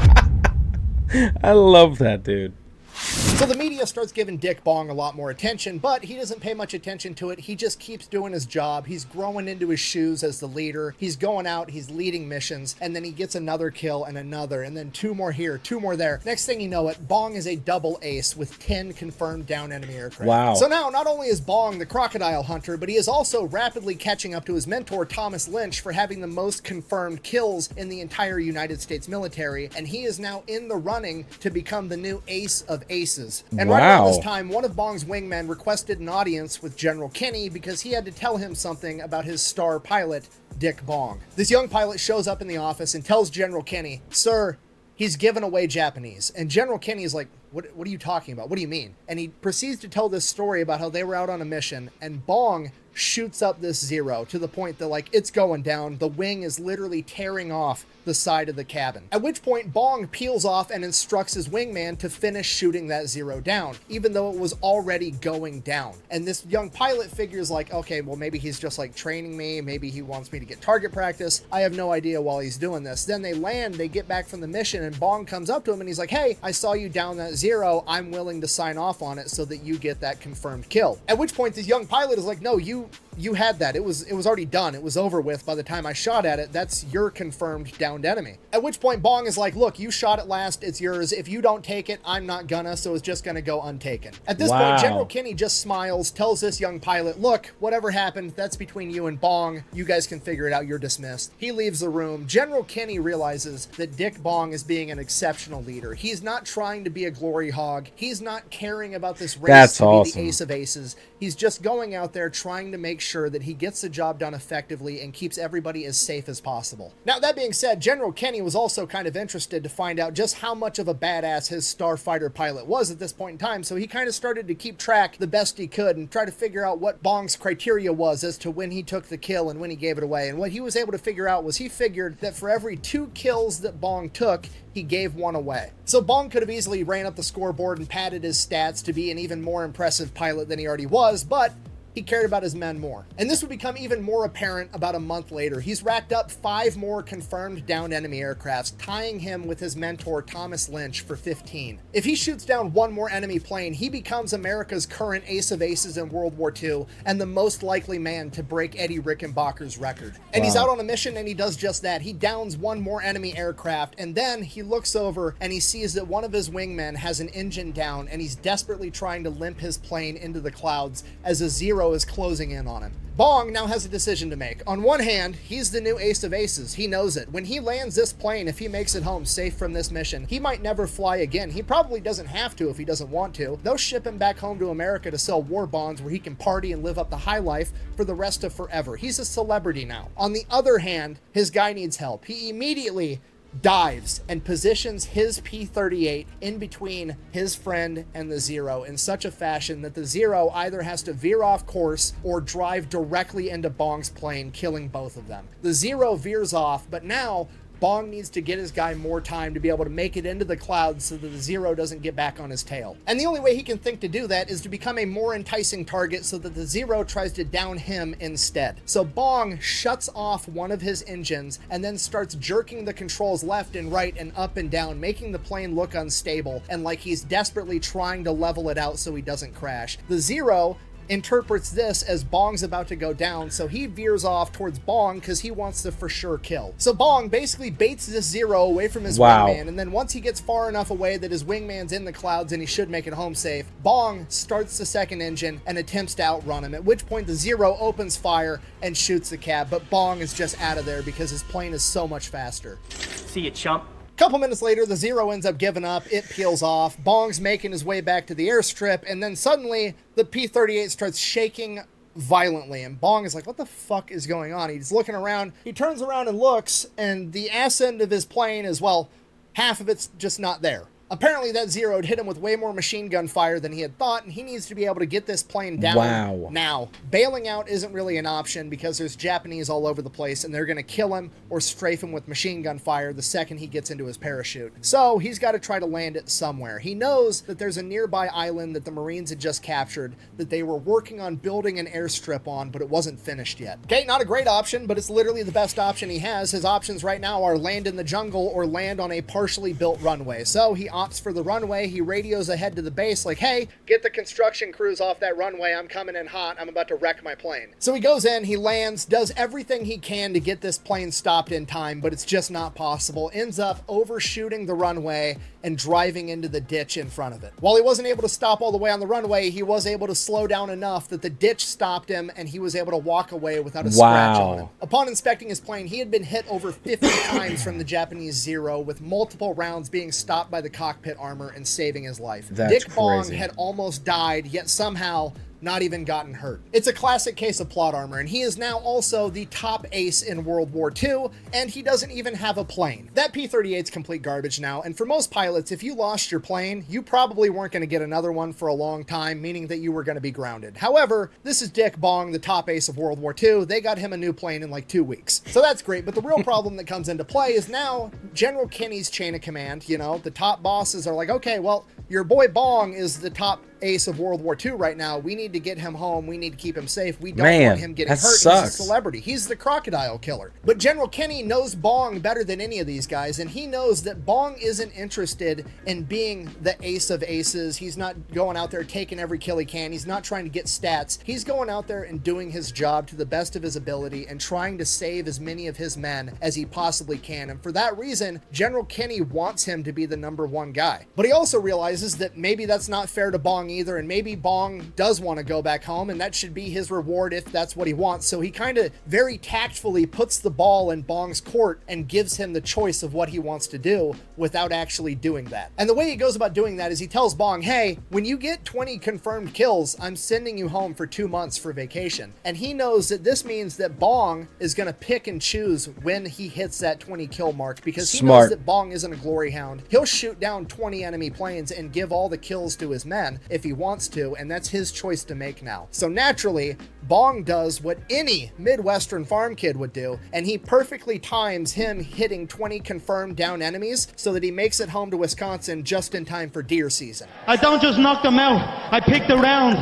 I love that, dude. So the media starts giving Dick Bong a lot more attention, but he doesn't pay much attention to it. He just keeps doing his job. He's growing into his shoes as the leader. He's going out, he's leading missions, and then he gets another kill and another, and then 2 more here, 2 more there. Next thing you know it, Bong is a double ace with 10 confirmed down enemy aircraft. Wow. So now, not only is Bong the crocodile hunter, but he is also rapidly catching up to his mentor, Thomas Lynch, for having the most confirmed kills in the entire United States military, and he is now in the running to become the new ace of aces. And right around this time, one of Bong's wingmen requested an audience with General Kenny because he had to tell him something about his star pilot, Dick Bong. This young pilot shows up in the office and tells General Kenny, sir, he's given away Japanese. And General Kenny is like, what are you talking about? What do you mean? And he proceeds to tell this story about how they were out on a mission, and Bong shoots up this Zero to the point that, like, it's going down. The wing is literally tearing off the side of the cabin. At which point, Bong peels off and instructs his wingman to finish shooting that Zero down, even though it was already going down. And this young pilot figures like, okay, well, maybe he's just like training me. Maybe he wants me to get target practice. I have no idea while he's doing this. Then they land, they get back from the mission, and Bong comes up to him and he's like, hey, I saw you down that Zero. I'm willing to sign off on it so that you get that confirmed kill. At which point, this young pilot is like, no, you had that. It was already done. It was over with by the time I shot at it. That's your confirmed downed enemy. At which point Bong is like, look, you shot it last. It's yours. If you don't take it, I'm not gonna, so it's just gonna go untaken. At this point, General Kenny just smiles, tells this young pilot, look, whatever happened, that's between you and Bong. You guys can figure it out. You're dismissed. He leaves the room. General Kenny realizes that Dick Bong is being an exceptional leader. He's not trying to be a glory hog. He's not caring about this race to be the ace of aces. He's just going out there trying to make sure that he gets the job done effectively and keeps everybody as safe as possible. Now, that being said, General Kenny was also kind of interested to find out just how much of a badass his starfighter pilot was at this point in time, so he kind of started to keep track the best he could and try to figure out what Bong's criteria was as to when he took the kill and when he gave it away. And what he was able to figure out was he figured that for every 2 kills that Bong took, he gave 1 away. So Bong could have easily ran up the scoreboard and padded his stats to be an even more impressive pilot than he already was, but he cared about his men more. And this would become even more apparent about a month later. He's racked up 5 more confirmed downed enemy aircrafts, tying him with his mentor Thomas Lynch for 15. If he shoots down 1 more enemy plane, he becomes America's current ace of aces in World War II and the most likely man to break Eddie Rickenbacker's record. And he's out on a mission and he does just that. He downs 1 more enemy aircraft, and then he looks over and he sees that one of his wingmen has an engine down and he's desperately trying to limp his plane into the clouds as a Zero is closing in on him. Bong now has a decision to make. On one hand, he's the new ace of aces. He knows it. When he lands this plane, if he makes it home safe from this mission, he might never fly again. He probably doesn't have to if he doesn't want to. They'll ship him back home to America to sell war bonds where he can party and live up the high life for the rest of forever. He's a celebrity now. On the other hand, his guy needs help. He immediately dives and positions his P-38 in between his friend and the Zero in such a fashion that the Zero either has to veer off course or drive directly into Bong's plane, killing both of them. The Zero veers off, but now Bong needs to get his guy more time to be able to make it into the clouds so that the Zero doesn't get back on his tail. And the only way he can think to do that is to become a more enticing target so that the Zero tries to down him instead. So Bong shuts off one of his engines and then starts jerking the controls left and right and up and down, making the plane look unstable and like he's desperately trying to level it out so he doesn't crash. The Zero interprets this as Bong's about to go down, so he veers off towards Bong because he wants the for sure kill. So Bong basically baits this Zero away from his wingman, and then once he gets far enough away that his wingman's in the clouds and he should make it home safe, Bong starts the second engine and attempts to outrun him, at which point the Zero opens fire and shoots the cab, but Bong is just out of there because his plane is so much faster. See you, chump. Couple minutes later, the Zero ends up giving up. It peels off. Bong's making his way back to the airstrip, and then suddenly the P-38 starts shaking violently, and Bong is like, what the fuck is going on? He's looking around. He turns around and looks, and the ass end of his plane is, well, half of it's just not there. Apparently that Zero hit him with way more machine gun fire than he had thought, and he needs to be able to get this plane down now. Bailing out isn't really an option because there's Japanese all over the place, and they're going to kill him or strafe him with machine gun fire the second he gets into his parachute. So he's got to try to land it somewhere. He knows that there's a nearby island that the Marines had just captured that they were working on building an airstrip on, but it wasn't finished yet. Okay, not a great option, but it's literally the best option he has. His options right now are land in the jungle or land on a partially built runway. So he opts for the runway. He radios ahead to the base like, hey, get the construction crews off that runway. I'm coming in hot. I'm about to wreck my plane. So he goes in, he lands, does everything he can to get this plane stopped in time, but it's just not possible. Ends up overshooting the runway and driving into the ditch in front of it. While he wasn't able to stop all the way on the runway, he was able to slow down enough that the ditch stopped him and he was able to walk away without a scratch on him. Upon inspecting his plane, he had been hit over 50 times from the Japanese Zero, with multiple rounds being stopped by the cockpit armor and saving his life. That's Dick Bong crazy. had almost died, yet somehow not even gotten hurt. It's a classic case of plot armor, and he is now also the top ace in World War II, and he doesn't even have a plane. That P-38's complete garbage now, and for most pilots, if you lost your plane, you probably weren't going to get another one for a long time, meaning that you were going to be grounded. However, this is Dick Bong, the top ace of World War II. They got him a new plane in like 2 weeks. So that's great, but the real problem that comes into play is now General Kenny's chain of command, you know, the top bosses are like, okay, well, your boy Bong is the top ace of World War II right now. We need to get him home. We need to keep him safe. We don't want him getting hurt. Sucks. He's a celebrity. He's the crocodile killer. But General Kenny knows Bong better than any of these guys, and he knows that Bong isn't interested in being the ace of aces. He's not going out there taking every kill he can. He's not trying to get stats. He's going out there and doing his job to the best of his ability and trying to save as many of his men as he possibly can. And for that reason, General Kenny wants him to be the #1 guy. But he also realizes that maybe that's not fair to Bong either, and maybe Bong does want to go back home, and that should be his reward if that's what he wants. So he kind of very tactfully puts the ball in Bong's court and gives him the choice of what he wants to do without actually doing that. And the way he goes about doing that is he tells Bong, hey, when you get 20 confirmed kills, I'm sending you home for 2 months for vacation. And he knows that this means that Bong is going to pick and choose when he hits that 20 kill mark, because he knows that Bong isn't a glory hound. He'll shoot down 20 enemy planes and give all the kills to his men if he wants to, and that's his choice to make now. So naturally, Bong does what any Midwestern farm kid would do, and he perfectly times him hitting 20 confirmed down enemies so that he makes it home to Wisconsin just in time for deer season. I don't just knock them out, I pick the round.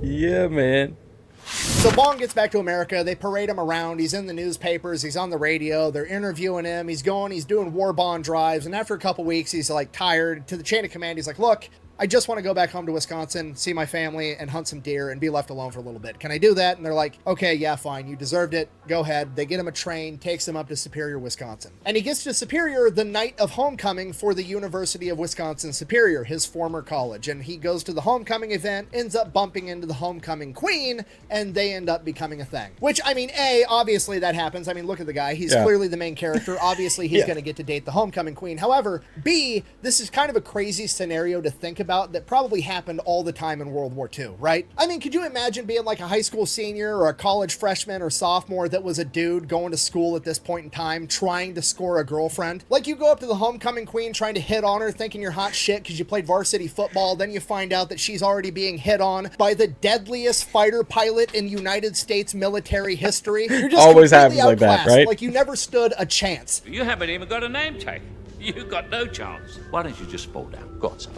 Yeah, man. So Bong gets back to America. They parade him around. He's in the newspapers. He's on the radio. They're interviewing him. He's doing war bond drives. And after a couple weeks, he's like tired. To the chain of command, he's like, look, I just want to go back home to Wisconsin, see my family, and hunt some deer and be left alone for a little bit. Can I do that? And they're like, okay, yeah, fine. You deserved it. Go ahead. They get him a train, takes him up to Superior, Wisconsin. And he gets to Superior the night of homecoming for the University of Wisconsin Superior, his former college. And he goes to the homecoming event, ends up bumping into the homecoming queen, and they end up becoming a thing. Which, I mean, A, obviously that happens. I mean, look at the guy. He's clearly the main character. Obviously, he's going to get to date the homecoming queen. However, B, this is kind of a crazy scenario to think about that probably happened all the time in World War II, right? I mean, could you imagine being like a high school senior or a college freshman or sophomore that was a dude going to school at this point in time trying to score a girlfriend? Like, you go up to the homecoming queen trying to hit on her thinking you're hot shit because you played varsity football, then you find out that she's already being hit on by the deadliest fighter pilot in United States military history. You're just always happens completely like that, outclassed. right? Like, you never stood a chance. You haven't even got a name tag. You've got no chance. Why don't you just fall down? Go on, son.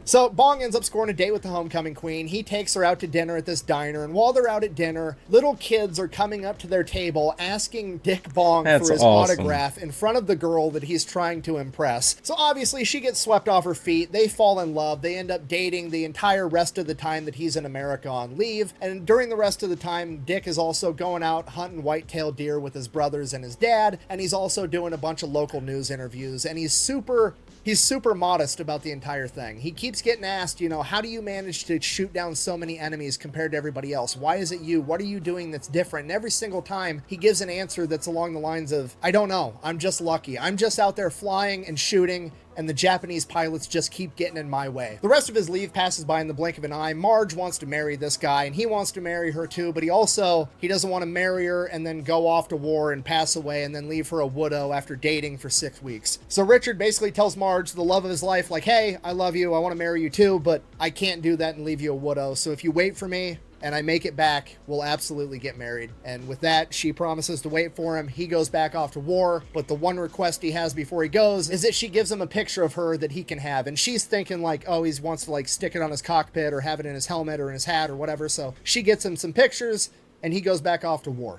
So Bong ends up scoring a date with the homecoming queen. He takes her out to dinner at this diner, and while they're out at dinner, little kids are coming up to their table asking Dick Bong for his autograph in front of the girl that he's trying to impress. So obviously she gets swept off her feet. They fall in love. They end up dating the entire rest of the time that he's in America on leave. And during the rest of the time, Dick is also going out hunting white-tailed deer with his brothers and his dad, and he's also doing a bunch of local news interviews, and he's super modest about the entire thing. He keeps getting asked, you know, how do you manage to shoot down so many enemies compared to everybody else? Why is it you? What are you doing that's different? And every single time he gives an answer that's along the lines of, I don't know. I'm just lucky. I'm just out there flying and shooting, and the Japanese pilots just keep getting in my way. The rest of his leave passes by in the blink of an eye. Marge wants to marry this guy, and he wants to marry her too, but he doesn't want to marry her and then go off to war and pass away and then leave her a widow after dating for 6 weeks. So Richard basically tells Marge, the love of his life, like, hey, I love you, I want to marry you too, but I can't do that and leave you a widow. So if you wait for me, and I make it back, we'll absolutely get married. And with that, she promises to wait for him. He goes back off to war, but the one request he has before he goes is that she gives him a picture of her that he can have. And she's thinking like, oh, he wants to like stick it on his cockpit or have it in his helmet or in his hat or whatever. So she gets him some pictures, and he goes back off to war.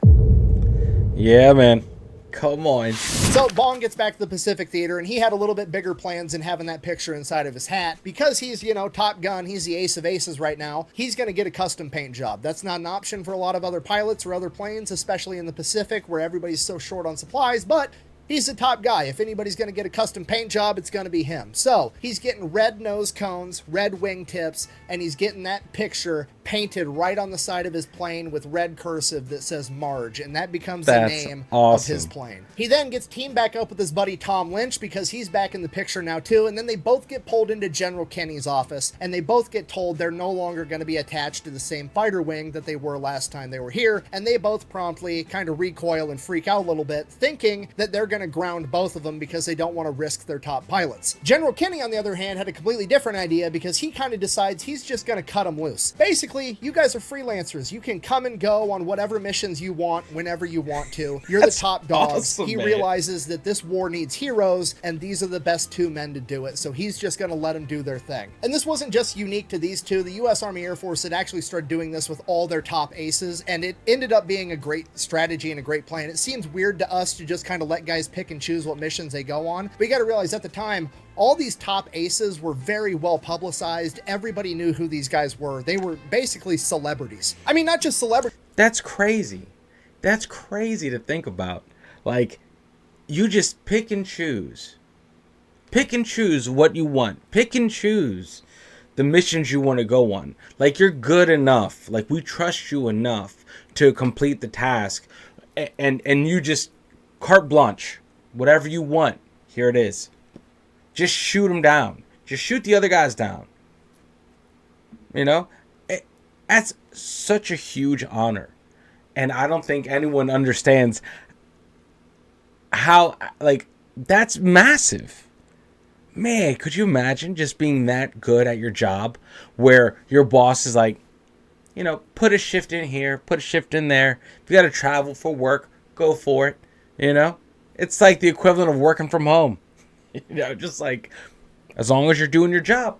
Yeah, man. Come on. So Bong gets back to the Pacific Theater, and he had a little bit bigger plans than having that picture inside of his hat. Because he's, you know, Top Gun, he's the ace of aces right now, he's going to get a custom paint job. That's not an option for a lot of other pilots or other planes, especially in the Pacific where everybody's so short on supplies, but he's the top guy. If anybody's going to get a custom paint job, it's going to be him. So he's getting red nose cones, red wing tips, and he's getting that picture painted right on the side of his plane with red cursive that says Marge, and that becomes the name of his plane. He then gets teamed back up with his buddy Tom Lynch because he's back in the picture now too, and then they both get pulled into General Kenny's office, and they both get told they're no longer going to be attached to the same fighter wing that they were last time they were here, and they both promptly kind of recoil and freak out a little bit, thinking that they're going to ground both of them because they don't want to risk their top pilots. General Kenny, on the other hand, had a completely different idea because he kind of decides he's just going to cut them loose. Basically, you guys are freelancers. You can come and go on whatever missions you want whenever you want to. You're the top dogs. Awesome, he man. realizes that this war needs heroes, and these are the best two men to do it, so he's just going to let them do their thing. And this wasn't just unique to these two. The U.S. Army Air Force had actually started doing this with all their top aces, and it ended up being a great strategy and a great plan. It seems weird to us to just kind of let guys pick and choose what missions they go on, but you got to realize at the time, all these top aces were very well publicized. Everybody knew who these guys were. They were basically celebrities. I mean, not just celebrities. That's crazy. That's crazy to think about. Like, you just pick and choose. Pick and choose what you want. Pick and choose the missions you want to go on. Like, you're good enough. Like, we trust you enough to complete the task. And you just carte blanche. Whatever you want, here it is. Just shoot them down. Just shoot the other guys down. You know? That's such a huge honor. And I don't think anyone understands how, like, that's massive. Man, could you imagine just being that good at your job where your boss is like, you know, put a shift in here, put a shift in there. If you got to travel for work, go for it. You know? It's like the equivalent of working from home. You know, just like, as long as you're doing your job,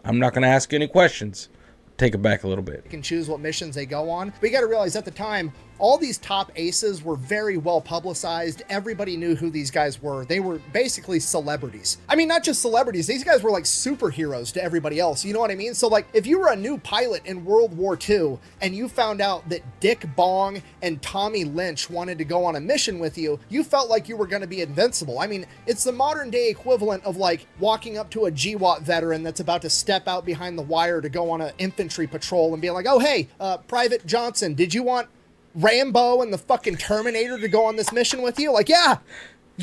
I'm not going to ask you any questions. Take it back a little bit. Can choose what missions they go on. But you got to realize at the time, all these top aces were very well publicized. Everybody knew who these guys were. They were basically celebrities. I mean, not just celebrities. These guys were like superheroes to everybody else. You know what I mean? So like, if you were a new pilot in World War II and you found out that Dick Bong and Tommy Lynch wanted to go on a mission with you, you felt like you were going to be invincible. I mean, it's the modern day equivalent of like walking up to a GWAT veteran that's about to step out behind the wire to go on an infantry patrol and being like, oh, hey, Private Johnson, did you want Rambo and the fucking Terminator to go on this mission with you? Like, yeah,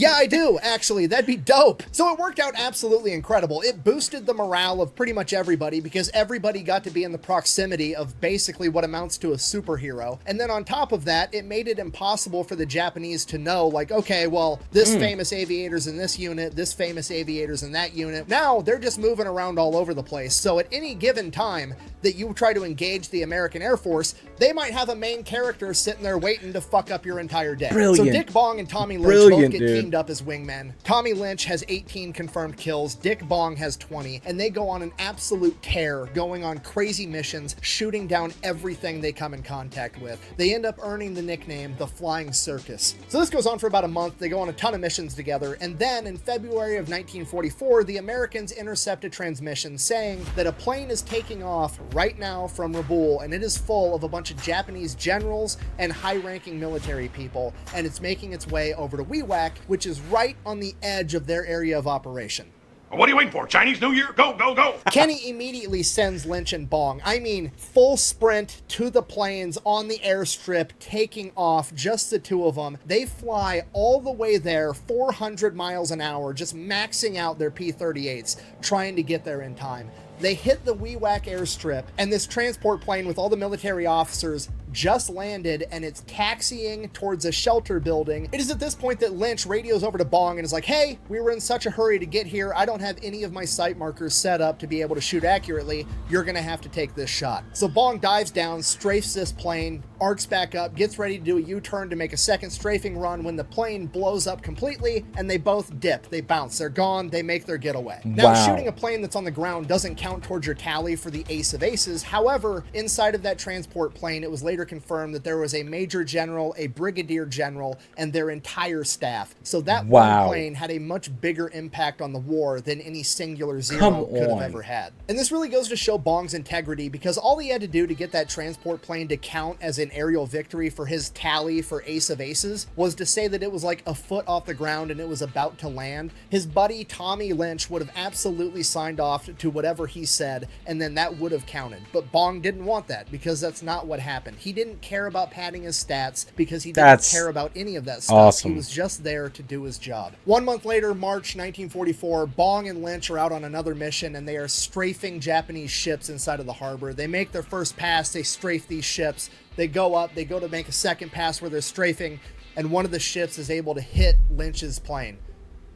I do, actually. That'd be dope. So it worked out absolutely incredible. It boosted the morale of pretty much everybody because everybody got to be in the proximity of basically what amounts to a superhero. And then on top of that, it made it impossible for the Japanese to know, like, okay, well, this famous aviator's in this unit, this famous aviator's in that unit. Now they're just moving around all over the place. So at any given time that you try to engage the American Air Force, they might have a main character sitting there waiting to fuck up your entire day. Brilliant. So Dick Bong and Tommy Lynch both get teamed up as wingmen. Tommy Lynch has 18 confirmed kills. Dick Bong has 20, and they go on an absolute tear, going on crazy missions, shooting down everything they come in contact with. They end up earning the nickname the Flying Circus. So this goes on for about a month. They go on a ton of missions together, and then in February of 1944, the Americans intercept a transmission saying that a plane is taking off right now from Rabaul, and it is full of a bunch of Japanese generals and high-ranking military people, and it's making its way over to Wewak, which is right on the edge of their area of operation. What are you waiting for? Chinese New Year? Go, go, go! Kenny immediately sends Lynch and Bong, I mean, full sprint to the planes on the airstrip, taking off, just the two of them. They fly all the way there, 400 miles an hour, just maxing out their P-38s, trying to get there in time. They hit the Wewak airstrip, and this transport plane with all the military officers just landed, and it's taxiing towards a shelter building. It is at this point that Lynch radios over to Bong and is like, hey, we were in such a hurry to get here. I don't have any of my sight markers set up to be able to shoot accurately. You're gonna have to take this shot. So Bong dives down, strafes this plane, arcs back up, gets ready to do a U-turn to make a second strafing run when the plane blows up completely, and they both dip. They bounce. They're gone. They make their getaway. Now, shooting a plane that's on the ground doesn't count towards your tally for the ace of aces. However, inside of that transport plane, it was later confirmed that there was a major general, a brigadier general, and their entire staff. So that one plane had a much bigger impact on the war than any singular zero could have ever had. And this really goes to show Bong's integrity, because all he had to do to get that transport plane to count as an aerial victory for his tally for ace of aces was to say that it was like a foot off the ground and it was about to land. His buddy Tommy Lynch would have absolutely signed off to whatever he said, and then that would have counted. But Bong didn't want that, because that's not what happened. He didn't care about padding his stats, because he didn't care about any of that stuff. Awesome. He was just there to do his job. 1 month later, March 1944, Bong and Lynch are out on another mission, and they are strafing Japanese ships inside of the harbor. They make their first pass, they strafe these ships, they go up, they go to make a second pass where they're strafing, and one of the ships is able to hit Lynch's plane.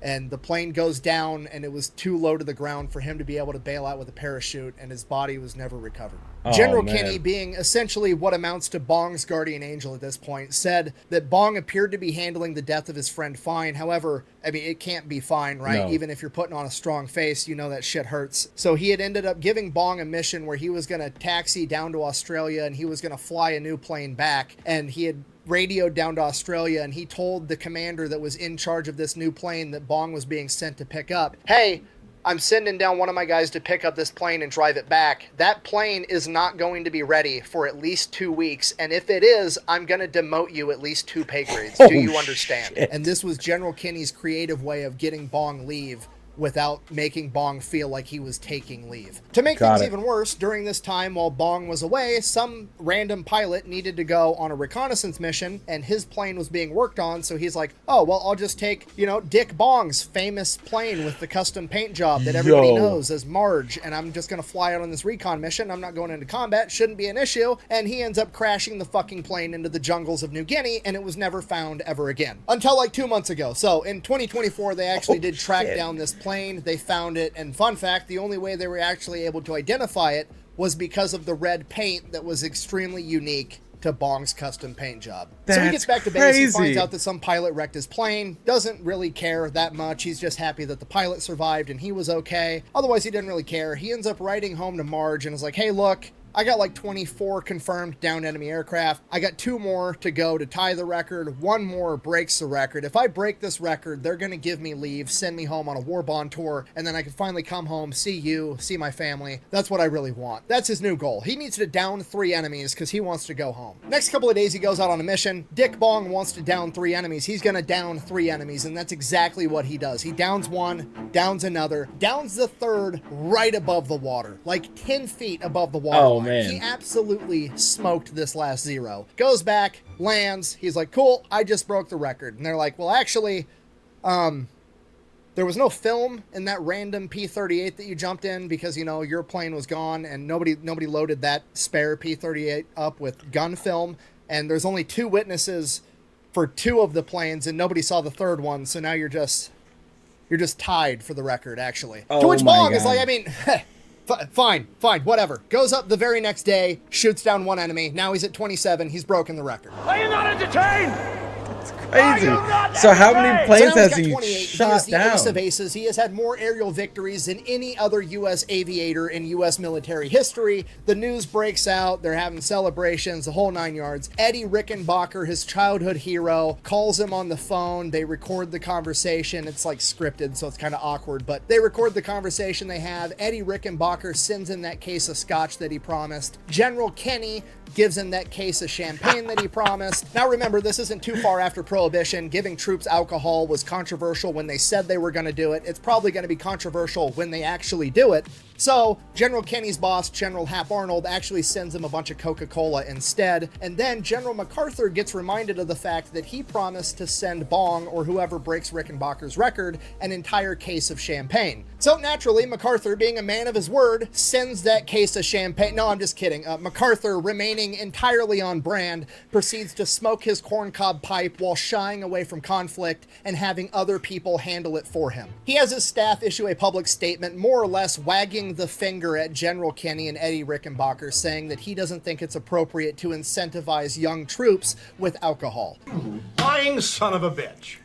And the plane goes down, and it was too low to the ground for him to be able to bail out with a parachute, and his body was never recovered. General Kenny, being essentially what amounts to Bong's guardian angel at this point, said that Bong appeared to be handling the death of his friend fine. However, I mean, it can't be fine, right? No. Even if you're putting on a strong face, you know that shit hurts. So he had ended up giving Bong a mission where he was going to taxi down to Australia, and he was going to fly a new plane back, and he had radioed down to Australia, and he told the commander that was in charge of this new plane that Bong was being sent to pick up, hey, I'm sending down one of my guys to pick up this plane and drive it back. That plane is not going to be ready for at least 2 weeks, and if it is, I'm going to demote you at least 2 pay grades. Do you understand? Shit. And this was General Kenny's creative way of getting Bong leave without making Bong feel like he was taking leave. To make Got things it. even worse, during this time while Bong was away, some random pilot needed to go on a reconnaissance mission, and his plane was being worked on, so he's like, oh, well, I'll just take, Dick Bong's famous plane with the custom paint job that everybody Yo. knows as Marge, and I'm just going to fly out on this recon mission. I'm not going into combat, shouldn't be an issue, and he ends up crashing the fucking plane into the jungles of New Guinea, and it was never found ever again. Until like 2 months ago. So in 2024, they actually did track down this plane. They found it, and fun fact, the only way they were actually able to identify it was because of the red paint that was extremely unique to Bong's custom paint job. So he gets back to base, he finds out that some pilot wrecked his plane, doesn't really care that much, he's just happy that the pilot survived and he was okay. Otherwise, he didn't really care. He ends up writing home to Marge and is like, hey, look, I got like 24 confirmed downed enemy aircraft. I got 2 more to go to tie the record. 1 more breaks the record. If I break this record, they're going to give me leave, send me home on a war bond tour, and then I can finally come home, see you, see my family. That's what I really want. That's his new goal. He needs to down 3 enemies because he wants to go home. Next couple of days, he goes out on a mission. Dick Bong wants to down 3 enemies. He's going to down 3 enemies, and that's exactly what he does. He downs 1, downs another, downs the 3rd right above the water, like 10 feet above the water. Oh, man. He absolutely smoked this last 0. Goes back, lands. He's like, cool, I just broke the record. And they're like, well, actually, there was no film in that random P-38 that you jumped in because, your plane was gone and nobody loaded that spare P-38 up with gun film. And there's only 2 witnesses for 2 of the planes and nobody saw the 3rd one. So now you're just tied for the record, actually. Oh, to which my Bong is God. like, I mean... Fine, whatever. Goes up the very next day, shoots down 1 enemy. Now he's at 27. He's broken the record. Are you not entertained? Crazy. So how many planes So now has he's he got 28. He shot is the ace of down? aces. He has had more aerial victories than any other U.S. aviator in U.S. military history. The news breaks out. They're having celebrations, the whole 9 yards. Eddie Rickenbacker, his childhood hero, calls him on the phone. They record the conversation. It's like scripted, so it's kind of awkward, but they record the conversation they have. Eddie Rickenbacker sends in that case of scotch that he promised. General Kenny gives him that case of champagne that he promised. Now remember, this isn't too far after Prohibition. Giving troops alcohol was controversial when they said they were going to do it. It's probably going to be controversial when they actually do it. So General Kenny's boss, General Hap Arnold, actually sends him a bunch of Coca-Cola instead. And then General MacArthur gets reminded of the fact that he promised to send Bong, or whoever breaks Rickenbacker's record, an entire case of champagne. So naturally, MacArthur, being a man of his word, sends that case of champagne. No, I'm just kidding. MacArthur, remaining entirely on brand, proceeds to smoke his corncob pipe while shying away from conflict and having other people handle it for him. He has his staff issue a public statement, more or less wagging the finger at General Kenny and Eddie Rickenbacker, saying that he doesn't think it's appropriate to incentivize young troops with alcohol. Lying son of a bitch.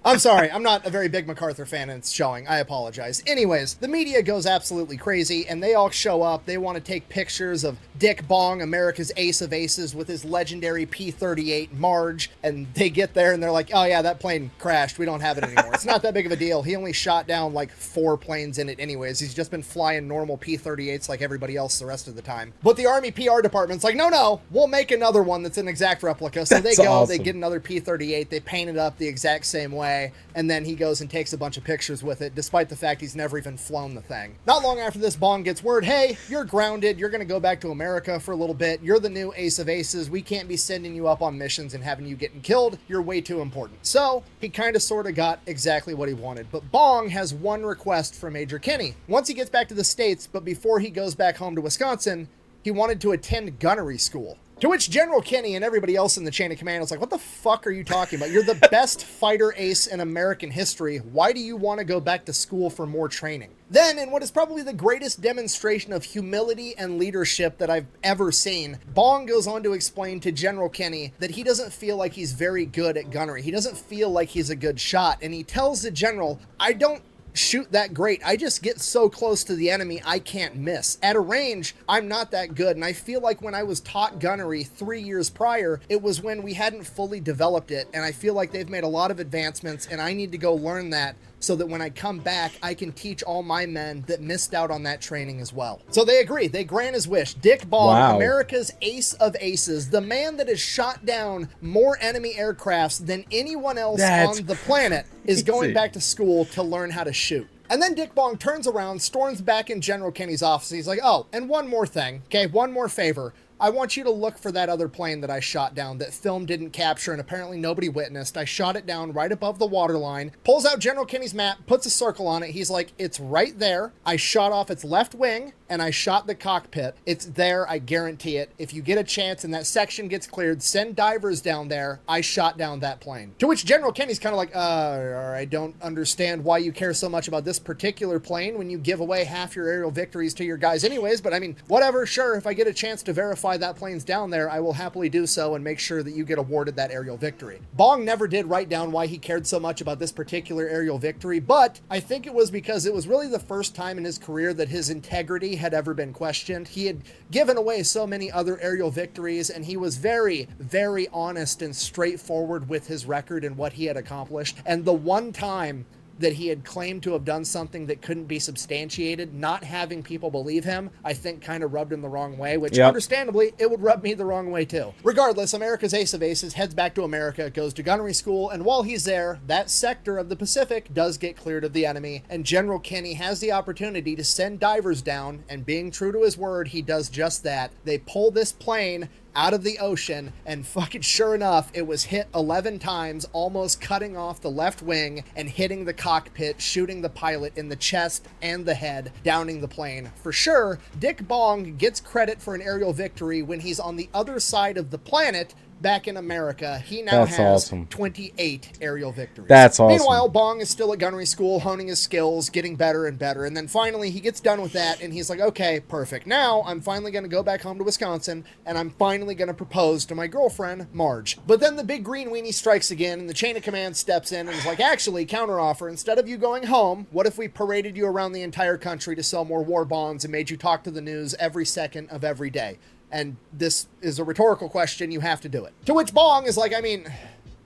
I'm sorry, I'm not a very big MacArthur fan and it's showing. I apologize. Anyways, the media goes absolutely crazy and they all show up. They want to take pictures of Dick Bong, America's ace of aces, with his legendary P-38 Marge. And they get there and they're like, oh yeah, that plane crashed. We don't have it anymore. It's not that big of a deal. He only shot down like 4 planes in it anyways. He's just been flying normal P-38s like everybody else the rest of the time. But the Army PR department's like, no, we'll make another one that's an exact replica. So they go, awesome. They get another P-38. They paint it up the exact same way. And then he goes and takes a bunch of pictures with it, despite the fact he's never even flown the thing. Not long after this, Bong gets word, hey, you're grounded. You're going to go back to America for a little bit. You're the new ace of aces. We can't be sending you up on missions and having you getting killed. You're way too important. So he kind of sort of got exactly what he wanted. But Bong has one request for Major Kenny. Once he gets back to the States, but before he goes back home to Wisconsin, he wanted to attend gunnery school. To which General Kenny and everybody else in the chain of command was like, what the fuck are you talking about? You're the best fighter ace in American history. Why do you want to go back to school for more training? Then, in what is probably the greatest demonstration of humility and leadership that I've ever seen, Bong goes on to explain to General Kenny that he doesn't feel like he's very good at gunnery. He doesn't feel like he's a good shot. And he tells the general, I don't shoot that great. I just get so close to the enemy I can't miss. At a range, I'm not that good, and I feel like when I was taught gunnery 3 years prior, it was when we hadn't fully developed it, and I feel like they've made a lot of advancements, and I need to go learn that so that when I come back, I can teach all my men that missed out on that training as well. So they agree. They grant his wish. Dick Bong, Wow. America's ace of aces, the man that has shot down more enemy aircrafts than anyone else That's on the planet, is going crazy. back to school to learn how to shoot. And then Dick Bong turns around, storms back in General Kenny's office. He's like, oh, and one more thing, okay, one more favor. I want you to look for that other plane that I shot down that film didn't capture and apparently nobody witnessed. I shot it down right above the waterline, pulls out General Kenny's map, puts a circle on it. He's like, it's right there. I shot off its left wing and I shot the cockpit. It's there, I guarantee it. If you get a chance and that section gets cleared, send divers down there. I shot down that plane. To which General Kenny's kind of like, I don't understand why you care so much about this particular plane when you give away half your aerial victories to your guys anyways, but I mean, whatever, sure, if I get a chance to verify that plane's down there, I will happily do so and make sure that you get awarded that aerial victory. Bong never did write down why he cared so much about this particular aerial victory, but I think it was because it was really the first time in his career that his integrity had ever been questioned. He had given away so many other aerial victories, and he was very, very honest and straightforward with his record and what he had accomplished. And the one time that he had claimed to have done something that couldn't be substantiated, not having people believe him, I think kind of rubbed him the wrong way, which understandably, it would rub me the wrong way too. Regardless, America's ace of aces heads back to America, goes to gunnery school, and while he's there, that sector of the Pacific does get cleared of the enemy, and General Kenny has the opportunity to send divers down, and being true to his word, he does just that. They pull this plane out of the ocean, and fucking sure enough, it was hit 11 times, almost cutting off the left wing and hitting the cockpit, shooting the pilot in the chest and the head, downing the plane. For sure, Dick Bong gets credit for an aerial victory when he's on the other side of the planet. Back in America, he now That's has awesome. 28 aerial victories. That's awesome. Meanwhile, Bong is still at gunnery school, honing his skills, getting better and better. And then finally, he gets done with that, and he's like, okay, perfect. Now, I'm finally going to go back home to Wisconsin, and I'm finally going to propose to my girlfriend, Marge. But then the big green weenie strikes again, and the chain of command steps in and is like, actually, counteroffer, instead of you going home, what if we paraded you around the entire country to sell more war bonds and made you talk to the news every second of every day? And this is a rhetorical question. You have to do it. To which Bong is like, I mean,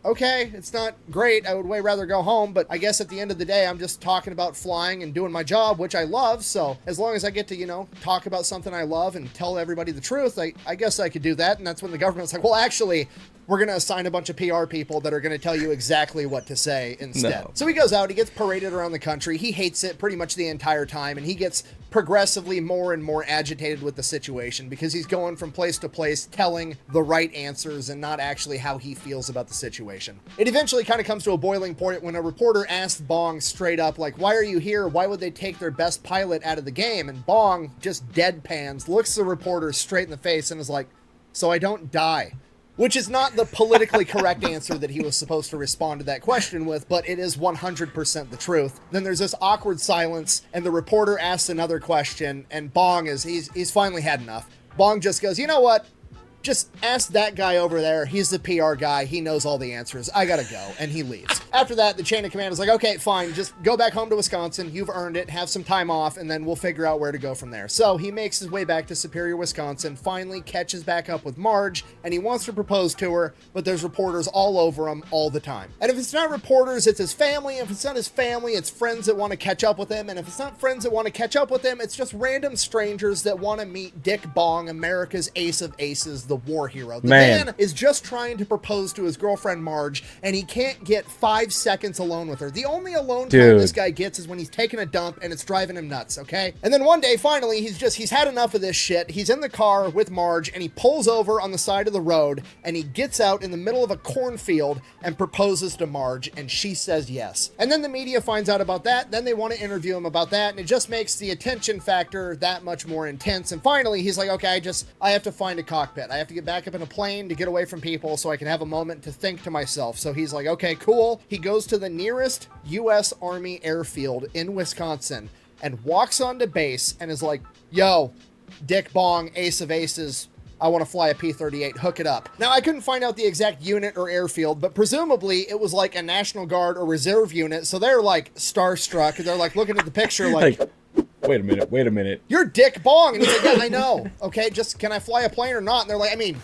okay, it's not great. I would way rather go home, but I guess at the end of the day, I'm just talking about flying and doing my job, which I love. So as long as I get to, you know, talk about something I love and tell everybody the truth, I guess I could do that. And that's when the government's like, well, actually, we're going to assign a bunch of PR people that are going to tell you exactly what to say instead. No. So he goes out, he gets paraded around the country. He hates it pretty much the entire time, and he gets progressively more and more agitated with the situation because he's going from place to place telling the right answers and not actually how he feels about the situation. It eventually kind of comes to a boiling point when a reporter asks Bong straight up, like, why are you here? Why would they take their best pilot out of the game? And Bong just deadpans, looks the reporter straight in the face and is like, so I don't die. Which is not the politically correct answer that he was supposed to respond to that question with, but it is 100% the truth. Then there's this awkward silence, and the reporter asks another question, and Bong he's finally had enough. Bong just goes, you know what? Just ask that guy over there. He's the PR guy. He knows all the answers. I gotta go. And he leaves. After that, the chain of command is like, okay, fine. Just go back home to Wisconsin. You've earned it. Have some time off, and then we'll figure out where to go from there. So he makes his way back to Superior, Wisconsin, finally catches back up with Marge, and he wants to propose to her, but there's reporters all over him all the time. And if it's not reporters, it's his family. If it's not his family, it's friends that want to catch up with him. And if it's not friends that want to catch up with him, it's just random strangers that want to meet Dick Bong, America's ace of aces, the war hero. The man is just trying to propose to his girlfriend Marge, and he can't get 5 seconds alone with her. The only alone time this guy gets is when he's taking a dump, and it's driving him nuts, okay? And then one day, finally, he's had enough of this shit. He's in the car with Marge, and he pulls over on the side of the road, and he gets out in the middle of a cornfield and proposes to Marge, and she says yes. And then the media finds out about that, then they want to interview him about that, and it just makes the attention factor that much more intense. And finally, he's like, okay, I have to find a cockpit. I have to get back up in a plane to get away from people so I can have a moment to think to myself. So he's like, okay, cool. He goes to the nearest U.S. Army airfield in Wisconsin and walks onto base and is like, yo, Dick Bong, ace of aces, I want to fly a P-38, hook it up. Now, I couldn't find out the exact unit or airfield, but presumably it was like a National Guard or reserve unit, so they're like starstruck. They're like looking at the picture like wait a minute. You're Dick Bong. And he's like, yeah, I know. Okay, just can I fly a plane or not? And they're like, I mean,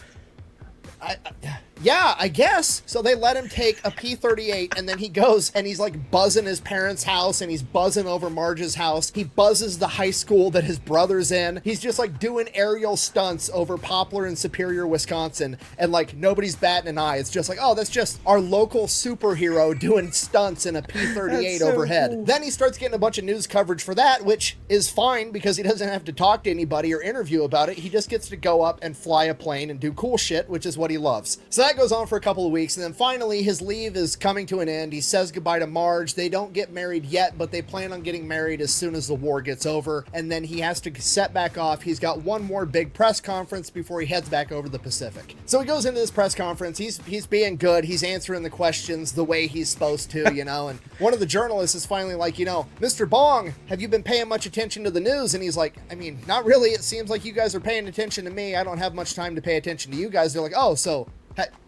yeah, I guess. So they let him take a P-38, and then he goes and he's like buzzing his parents' house, and he's buzzing over Marge's house. He buzzes the high school that his brother's in. He's just like doing aerial stunts over Poplar and Superior, Wisconsin, and like nobody's batting an eye. It's just like, oh, that's just our local superhero doing stunts in a P-38 so overhead. cool. Then he starts getting a bunch of news coverage for that, which is fine because he doesn't have to talk to anybody or interview about it. He just gets to go up and fly a plane and do cool shit, which is what he loves. So that goes on for a couple of weeks, and then finally his leave is coming to an end. He says goodbye to Marge. They don't get married yet, but they plan on getting married as soon as the war gets over, and then he has to set back off. He's got one more big press conference before he heads back over the Pacific. So he goes into this press conference. He's being good. He's answering the questions the way he's supposed to, you know, and one of the journalists is finally like, you know, Mr. Bong, have you been paying much attention to the news? And he's like, I mean, not really. It seems like you guys are paying attention to me. I don't have much time to pay attention to you guys. They're like, oh, so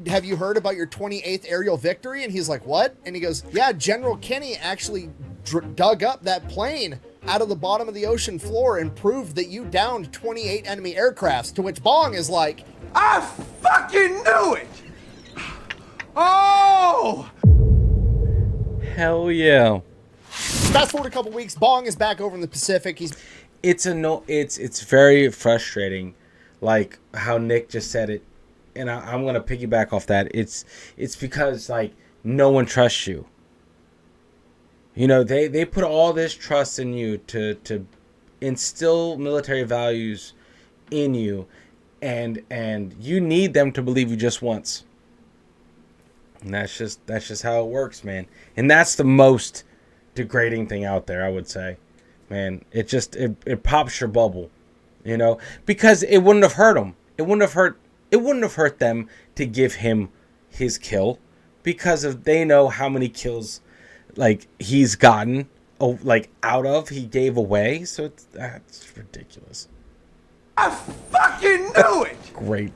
have you heard about your 28th aerial victory? And he's like, what? And he goes, yeah, General Kenny actually dug up that plane out of the bottom of the ocean floor and proved that you downed 28 enemy aircrafts. To which Bong is like, I fucking knew it! Oh! Hell yeah. fast forward a couple weeks, Bong is back over in the Pacific. It's very frustrating, like how Nick just said it, and I'm gonna piggyback off that. It's because like no one trusts you. You know, they put all this trust in you to instill military values in you, and you need them to believe you just once. And that's just how it works, man. And that's the most degrading thing out there, I would say. Man, it pops your bubble, you know, because it wouldn't have hurt him. It wouldn't have hurt them to give him his kill, because they know how many kills like he's gotten he gave away. So that's ridiculous. I fucking knew it. Great.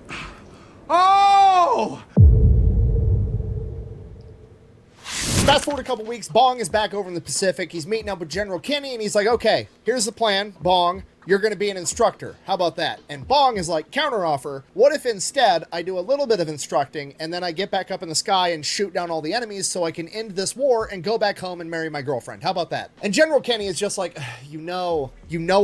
Oh! Fast forward a couple weeks, Bong is back over in the Pacific. He's meeting up with General Kenny, and he's like, okay, here's the plan, Bong. You're going to be an instructor. How about that? And Bong is like, counteroffer, what if instead I do a little bit of instructing and then I get back up in the sky and shoot down all the enemies so I can end this war and go back home and marry my girlfriend? How about that? And General Kenny is just like, you know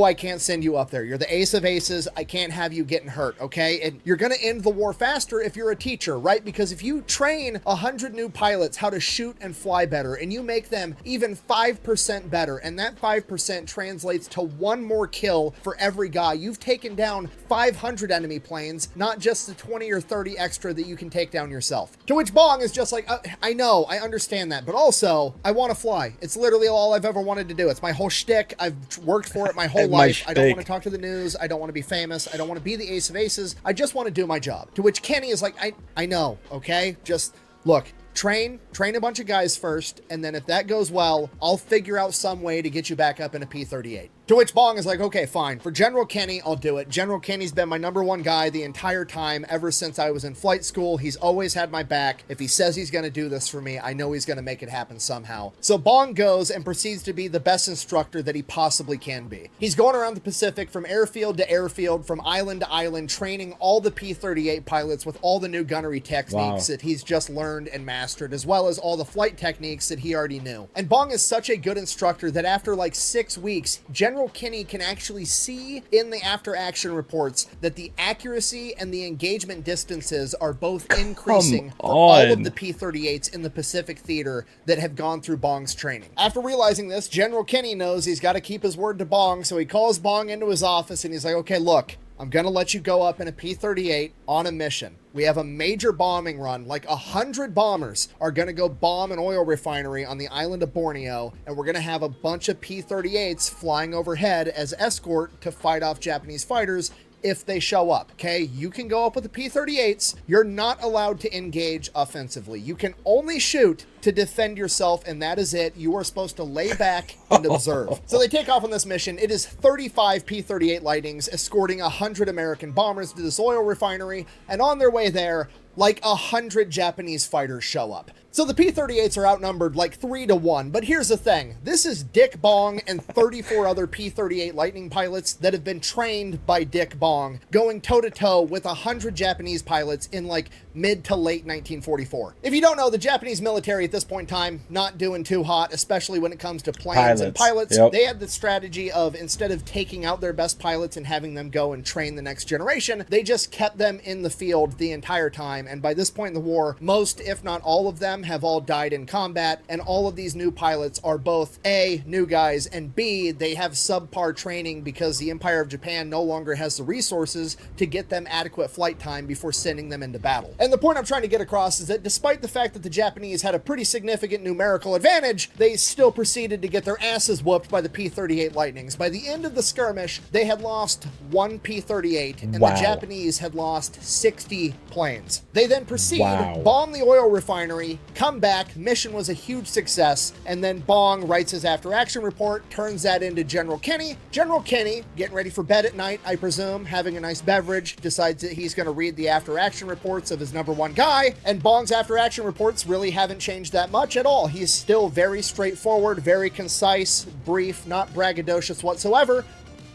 I can't send you up there. You're the ace of aces. I can't have you getting hurt, okay? And you're going to end the war faster if you're a teacher, right? Because if you train 100 new pilots how to shoot and fly better, and you make them even 5% better, and that 5% translates to one more kill for every guy, you've taken down 500 enemy planes, not just the 20 or 30 extra that you can take down yourself. To which Bong is just like, I know, I understand that, but also, I want to fly. It's literally all I've ever wanted to do. It's my whole shtick. I've worked for it my whole life. I don't want to talk to the news. I don't want to be famous. I don't want to be the ace of aces. I just want to do my job. To which Kenny is like, I know, okay? Just, look, train a bunch of guys first, and then if that goes well, I'll figure out some way to get you back up in a P-38. To which Bong is like, okay, fine. For General Kenny, I'll do it. General Kenny's been my number one guy the entire time, ever since I was in flight school. He's always had my back. If he says he's going to do this for me, I know he's going to make it happen somehow. So Bong goes and proceeds to be the best instructor that he possibly can be. He's going around the Pacific from airfield to airfield, from island to island, training all the P-38 pilots with all the new gunnery techniques that he's just learned and mastered, as well as all the flight techniques that he already knew. And Bong is such a good instructor that after like 6 weeks, General Kenny can actually see in the after action reports that the accuracy and the engagement distances are both increasing for all of the P-38s in the Pacific theater that have gone through Bong's training. After realizing this, General Kenny knows he's got to keep his word to Bong, so he calls Bong into his office and he's like, okay, look, I'm going to let you go up in a P-38 on a mission. We have a major bombing run. Like 100 bombers are going to go bomb an oil refinery on the island of Borneo, and we're going to have a bunch of P-38s flying overhead as escort to fight off Japanese fighters if they show up, okay? You can go up with the P-38s. You're not allowed to engage offensively. You can only shoot to defend yourself, and that is it. You are supposed to lay back and observe. So they take off on this mission. It is 35 P-38 Lightnings escorting 100 American bombers to this oil refinery, and on their way there, like 100 Japanese fighters show up. So the P-38s are outnumbered like 3-1, but here's the thing. This is Dick Bong and 34 other P-38 Lightning pilots that have been trained by Dick Bong, going toe-to-toe with 100 Japanese pilots in like mid to late 1944. If you don't know, the Japanese military at this point in time, not doing too hot, especially when it comes to planes and pilots. Yep. They had the strategy of, instead of taking out their best pilots and having them go and train the next generation, they just kept them in the field the entire time. And by this point in the war, most, if not all of them, have all died in combat, and all of these new pilots are both A, new guys, and B, they have subpar training because the Empire of Japan no longer has the resources to get them adequate flight time before sending them into battle. And the point I'm trying to get across is that despite the fact that the Japanese had a pretty significant numerical advantage, they still proceeded to get their asses whooped by the P-38 Lightnings. By the end of the skirmish, they had lost 1 P-38, and Wow. the Japanese had lost 60 planes. They then proceed, Wow. bomb the oil refinery, come back, mission was a huge success, and then Bong writes his after-action report, turns that into General Kenny. General Kenny, getting ready for bed at night, I presume, having a nice beverage, decides that he's going to read the after-action reports of his #1 guy, and Bong's after-action reports really haven't changed that much at all. He's still very straightforward, very concise, brief, not braggadocious whatsoever.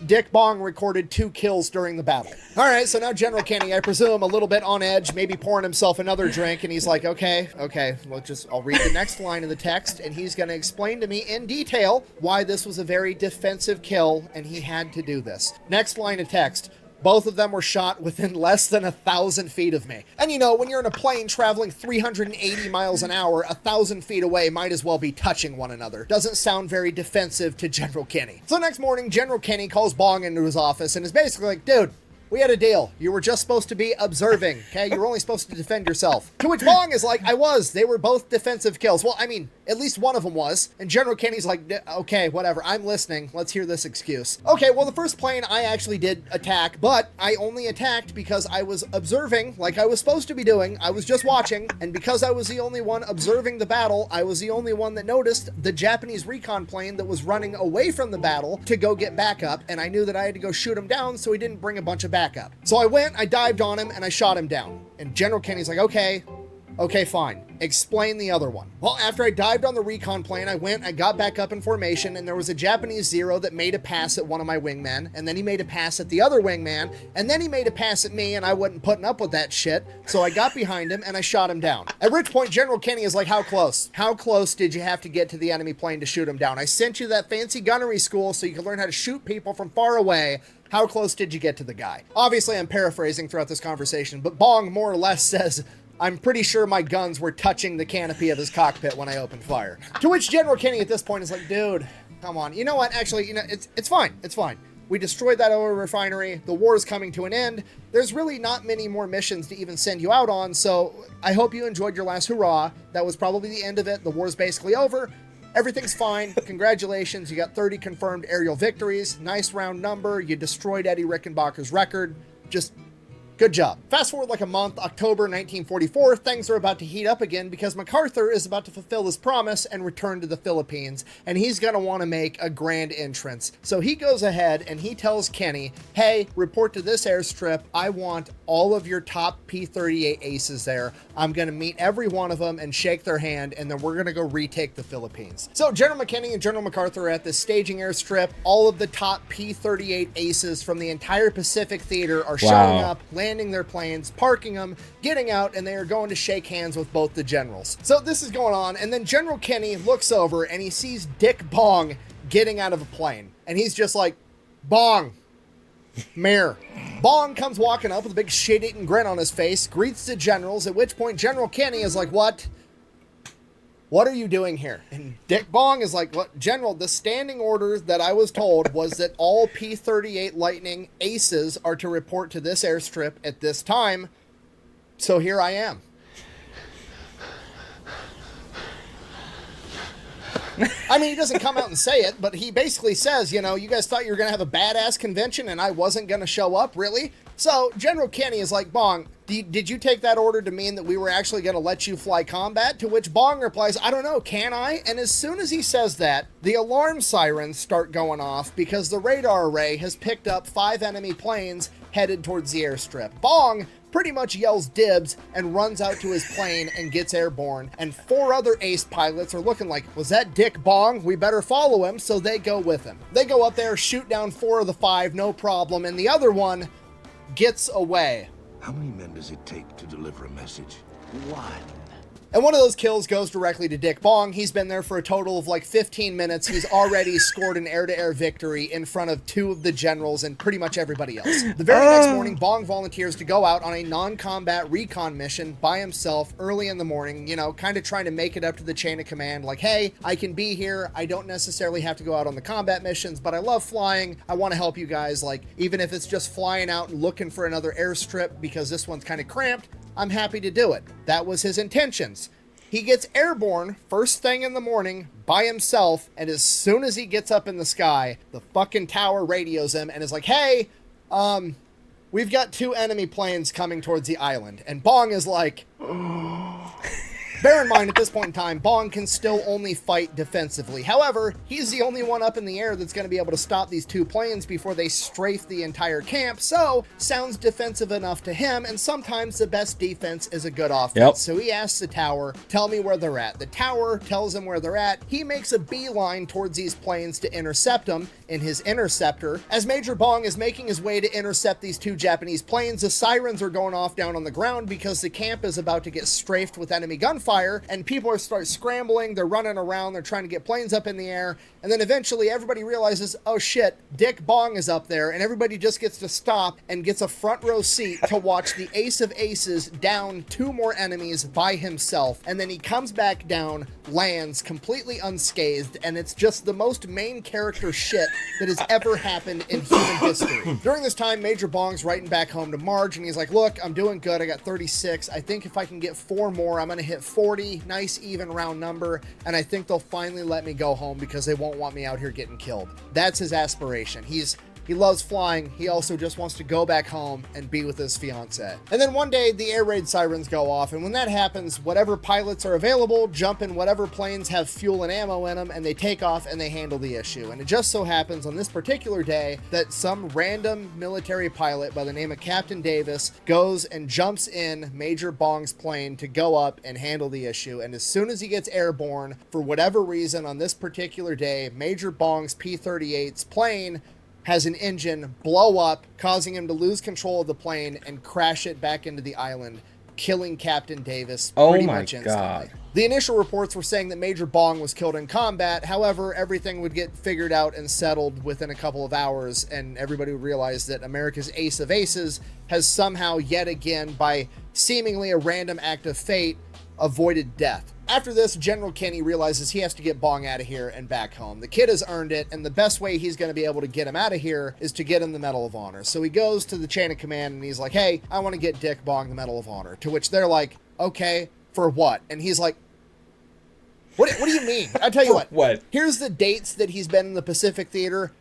Dick Bong recorded 2 kills during the battle. All right, so now General Kenny, I presume, a little bit on edge, maybe pouring himself another drink, and he's like, okay, I'll read the next line of the text, and he's going to explain to me in detail why this was a very defensive kill, and he had to do this. Next line of text. Both of them were shot within less than 1,000 feet of me. And you know, when you're in a plane traveling 380 miles an hour, 1,000 feet away might as well be touching one another. Doesn't sound very defensive to General Kenny. So next morning, General Kenny calls Bong into his office and is basically like, dude, we had a deal. You were just supposed to be observing, okay? You were only supposed to defend yourself. To which Bong is like, I was. They were both defensive kills. Well, I mean, at least one of them was. And General Kenny's like, okay, whatever. I'm listening. Let's hear this excuse. Okay, well, the first plane I actually did attack, but I only attacked because I was observing like I was supposed to be doing. I was just watching. And because I was the only one observing the battle, I was the only one that noticed the Japanese recon plane that was running away from the battle to go get backup. And I knew that I had to go shoot him down so he didn't bring a bunch of backup. So I went, I dived on him, and I shot him down. And General Kenny's like, okay, fine. Explain the other one. Well, after I dived on the recon plane, I got back up in formation, and there was a Japanese Zero that made a pass at one of my wingmen, and then he made a pass at the other wingman, and then he made a pass at me, and I wasn't putting up with that shit, so I got behind him, and I shot him down. At which point, General Kenny is like, how close? How close did you have to get to the enemy plane to shoot him down? I sent you that fancy gunnery school so you could learn how to shoot people from far away. How close did you get to the guy? Obviously, I'm paraphrasing throughout this conversation, but Bong more or less says, I'm pretty sure my guns were touching the canopy of his cockpit when I opened fire. To which General Kenny at this point is like, dude, come on. You know what? Actually, it's fine. It's fine. We destroyed that oil refinery. The war is coming to an end. There's really not many more missions to even send you out on, so I hope you enjoyed your last hurrah. That was probably the end of it. The war's basically over. Everything's fine. Congratulations. You got 30 confirmed aerial victories. Nice round number. You destroyed Eddie Rickenbacker's record. Just good job. Fast forward like a month, October 1944, things are about to heat up again because MacArthur is about to fulfill his promise and return to the Philippines, and he's going to want to make a grand entrance. So he goes ahead and he tells Kenny, hey, report to this airstrip. I want all of your top P-38 aces there. I'm going to meet every one of them and shake their hand, and then we're going to go retake the Philippines. So General McKinney and General MacArthur are at this staging airstrip. All of the top P-38 aces from the entire Pacific Theater are showing up, landing their planes, parking them, getting out, and they are going to shake hands with both the generals. So this is going on, and then General Kenny looks over and he sees Dick Bong getting out of a plane, and he's just like, Bong, Mayor. Bong comes walking up with a big shit-eating grin on his face, greets the generals, at which point General Kenny is like, what? What are you doing here? And Dick Bong is like, what? General, the standing order that I was told was that all P-38 Lightning aces are to report to this airstrip at this time, so here I am. I mean, he doesn't come out and say it, but he basically says, you know, you guys thought you were going to have a badass convention and I wasn't going to show up, really? So General Kenny is like, Bong, did you take that order to mean that we were actually going to let you fly combat? To which Bong replies, I don't know, can I? And as soon as he says that, the alarm sirens start going off because the radar array has picked up 5 enemy planes headed towards the airstrip. Bong pretty much yells dibs and runs out to his plane and gets airborne. And 4 other ace pilots are looking like, was that Dick Bong? We better follow him. So they go with him. They go up there, shoot down 4 of the 5, no problem. And the other one gets away. How many men does it take to deliver a message? One. And one of those kills goes directly to Dick Bong. He's been there for a total of like 15 minutes. He's already scored an air-to-air victory in front of 2 of the generals and pretty much everybody else. The very next morning, Bong volunteers to go out on a non-combat recon mission by himself early in the morning, you know, kind of trying to make it up to the chain of command. Like, hey, I can be here. I don't necessarily have to go out on the combat missions, but I love flying. I want to help you guys. Like, even if it's just flying out and looking for another airstrip because this one's kind of cramped, I'm happy to do it. That was his intentions. He gets airborne first thing in the morning by himself, and as soon as he gets up in the sky, the fucking tower radios him and is like, hey, we've got 2 enemy planes coming towards the island. And Bong is like, bear in mind, at this point in time, Bong can still only fight defensively. However, he's the only one up in the air that's going to be able to stop these 2 planes before they strafe the entire camp, so sounds defensive enough to him, and sometimes the best defense is a good offense. Yep. So he asks the tower, tell me where they're at. The tower tells him where they're at. He makes a beeline towards these planes to intercept them in his interceptor. As Major Bong is making his way to intercept these 2 Japanese planes, the sirens are going off down on the ground because the camp is about to get strafed with enemy gunfire. And people are start scrambling, they're running around, they're trying to get planes up in the air, and then eventually everybody realizes, oh shit, Dick Bong is up there, and everybody just gets to stop and gets a front row seat to watch the ace of aces down 2 more enemies by himself, and then he comes back down, lands completely unscathed, and it's just the most main character shit that has ever happened in human history. During this time, Major Bong's writing back home to Marge, and he's like, look, I'm doing good, I got 36, I think if I can get 4 more, I'm gonna hit 40, nice even round number, and I think they'll finally let me go home because they won't want me out here getting killed. That's his aspiration. He loves flying. He also just wants to go back home and be with his fiance. And then one day the air raid sirens go off, and when that happens, whatever pilots are available jump in whatever planes have fuel and ammo in them, and they take off and they handle the issue. And it just so happens on this particular day that some random military pilot by the name of Captain Davis goes and jumps in Major Bong's plane to go up and handle the issue. And as soon as he gets airborne, for whatever reason on this particular day, Major Bong's P-38's plane has an engine blow up, causing him to lose control of the plane and crash it back into the island, killing Captain Davis pretty much instantly. The initial reports were saying that Major Bong was killed in combat. However, everything would get figured out and settled within a couple of hours, and everybody would realize that America's ace of aces has somehow yet again, by seemingly a random act of fate, avoided death. After this, General Kenny realizes he has to get Bong out of here and back home. The kid has earned it, and the best way he's going to be able to get him out of here is to get him the Medal of Honor. So he goes to the chain of command, and he's like, hey, I want to get Dick Bong the Medal of Honor. To which they're like, okay, for what? And he's like, what do you mean? I'll tell you what. What? Here's the dates that he's been in the Pacific Theater.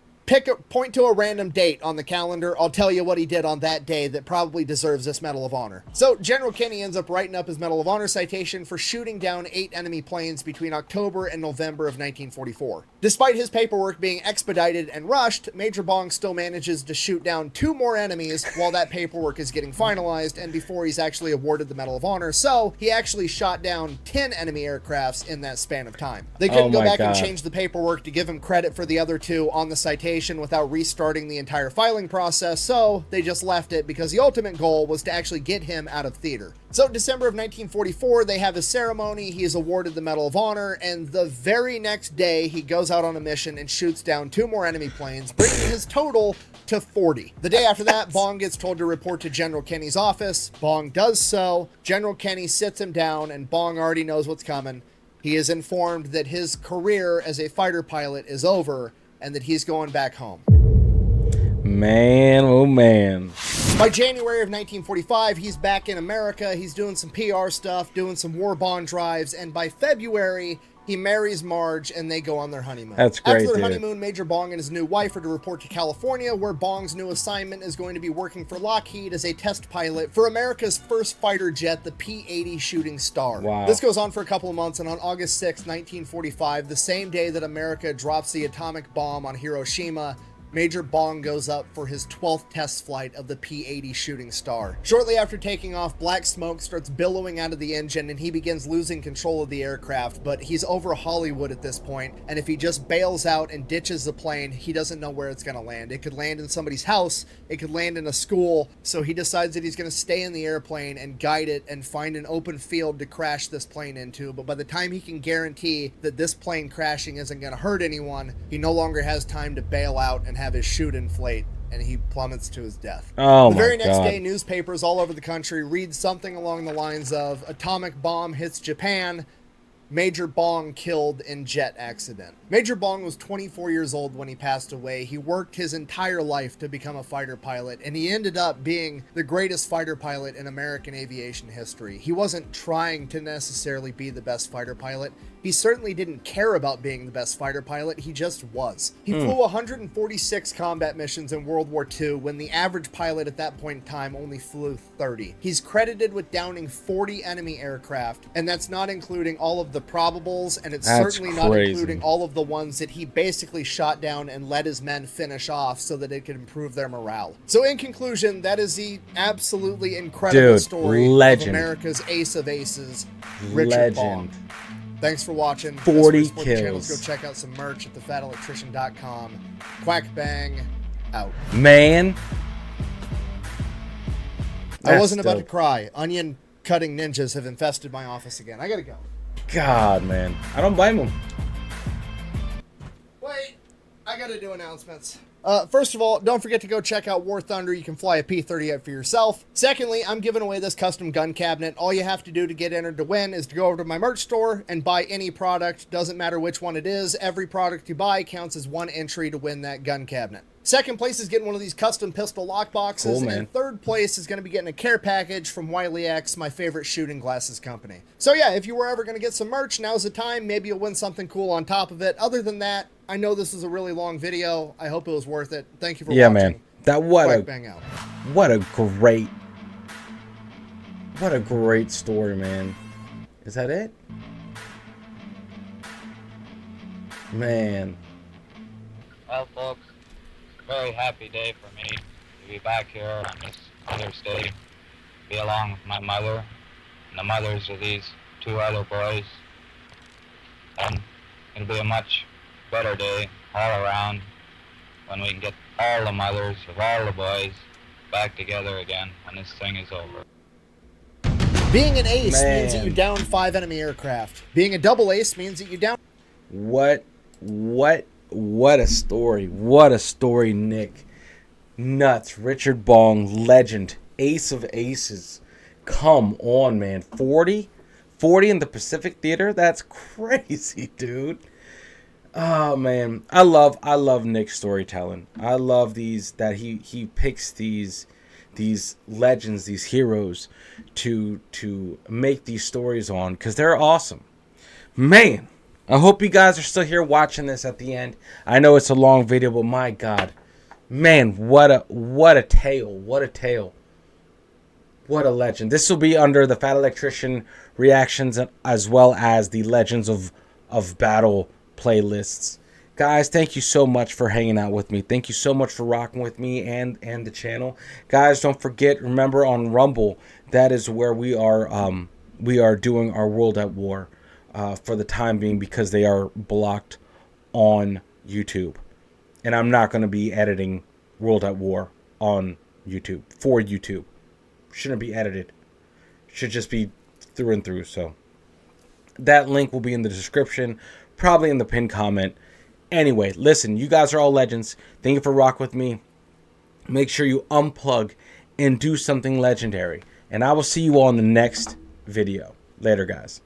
Point to a random date on the calendar. I'll tell you what he did on that day that probably deserves this Medal of Honor. So General Kenny ends up writing up his Medal of Honor citation for shooting down 8 enemy planes between October and November of 1944. Despite his paperwork being expedited and rushed, Major Bong still manages to shoot down 2 more enemies while that paperwork is getting finalized and before he's actually awarded the Medal of Honor. So he actually shot down 10 enemy aircrafts in that span of time. They couldn't go back and change the paperwork to give him credit for the other 2 on the citation without restarting the entire filing process, so they just left it because the ultimate goal was to actually get him out of theater. So December of 1944, they have a ceremony, he is awarded the Medal of Honor, and the very next day he goes out on a mission and shoots down 2 more enemy planes, bringing his total to 40. The day after that, Bong gets told to report to General Kenny's office. Bong does so. General Kenny sits him down, and Bong already knows what's coming. He is informed that his career as a fighter pilot is over, and that he's going back home. Man, oh man. By January of 1945, he's back in America. He's doing some PR stuff, doing some war bond drives, and by February, he marries Marge, and they go on their honeymoon. That's great, After their dude. honeymoon, Major Bong and his new wife are to report to California, where Bong's new assignment is going to be working for Lockheed as a test pilot for America's first fighter jet, the P-80 Shooting Star. Wow. This goes on for a couple of months, and on August 6, 1945, the same day that America drops the atomic bomb on Hiroshima, Major Bong goes up for his 12th test flight of the P-80 Shooting Star. Shortly after taking off, black smoke starts billowing out of the engine and he begins losing control of the aircraft, but he's over Hollywood at this point, and if he just bails out and ditches the plane, he doesn't know where it's going to land. It could land in somebody's house, it could land in a school, so he decides that he's going to stay in the airplane and guide it and find an open field to crash this plane into, but by the time he can guarantee that this plane crashing isn't going to hurt anyone, he no longer has time to bail out and have his chute inflate, and he plummets to his death. Oh, the very my next God. day, newspapers all over the country read something along the lines of atomic bomb hits Japan, Major Bong killed in jet accident. Major Bong was 24 years old when he passed away. He worked his entire life to become a fighter pilot, and he ended up being the greatest fighter pilot in American aviation history. He wasn't trying to necessarily be the best fighter pilot. He certainly didn't care about being the best fighter pilot. He just was. He flew 146 combat missions in World War II when the average pilot at that point in time only flew 30. He's credited with downing 40 enemy aircraft, and that's not including all of the probables, and it's That's certainly not crazy. including all of the ones that he basically shot down and let his men finish off so that it could improve their morale. So in conclusion, that is the absolutely incredible Dude, story legend. of America's ace of aces, Richard Bong. Legend. Thanks for watching. 40 Best way to support the channel is kills. Go check out some merch at thefatelectrician.com. Quack bang out. Man. I wasn't That's about to dope. cry. Onion cutting ninjas have infested my office again. I gotta go. God, man. I don't blame him. Wait, I gotta do announcements. First of all, don't forget to go check out War Thunder. You can fly a P-38 for yourself. Secondly, I'm giving away this custom gun cabinet. All you have to do to get entered to win is to go over to my merch store and buy any product. Doesn't matter which one it is. Every product you buy counts as one entry to win that gun cabinet. Second place is getting one of these custom pistol lock boxes. Cool, man. And third place is going to be getting a care package from Wiley X, my favorite shooting glasses company. So yeah, if you were ever going to get some merch, now's the time. Maybe you'll win something cool on top of it. Other than that, I know this is a really long video. I hope it was worth it. Thank you for Yeah, watching. man. That what Quack a bang out. what a great story, man. Is that it? Man. Well, folks, it's a very happy day for me to be back here on this Mother's Day, be along with my mother and the mothers of these two other boys. And it'll be a much better day all around when we can get all the mothers of all the boys back together again when this thing is over. Being an ace Man. means that you down 5 enemy aircraft. Being a double ace means that you down... What a story. What a story, Nick. Nuts. Richard Bong, legend. Ace of aces. Come on, man. 40 in the Pacific Theater? That's crazy, dude. Oh, man. I love Nick's storytelling. I love these, that he picks these legends, these heroes to make these stories on, because they're awesome. Man, I hope you guys are still here watching this at the end. I know it's a long video, but my God, man, what a tale, what a tale, what a legend. This will be under the Fat Electrician reactions as well as the Legends of Battle playlists. Guys, thank you so much for hanging out with me. Thank you so much for rocking with me and the channel. Guys, don't forget, remember on Rumble, that is where we are doing our World at War for the time being, because they are blocked on YouTube. And I'm not going to be editing World at War on YouTube, for YouTube. Shouldn't be edited. Should just be through and through. So that link will be in the description, probably in the pinned comment. Anyway, listen, you guys are all legends. Thank you for rocking with me. Make sure you unplug and do something legendary. And I will see you all in the next video. Later, guys.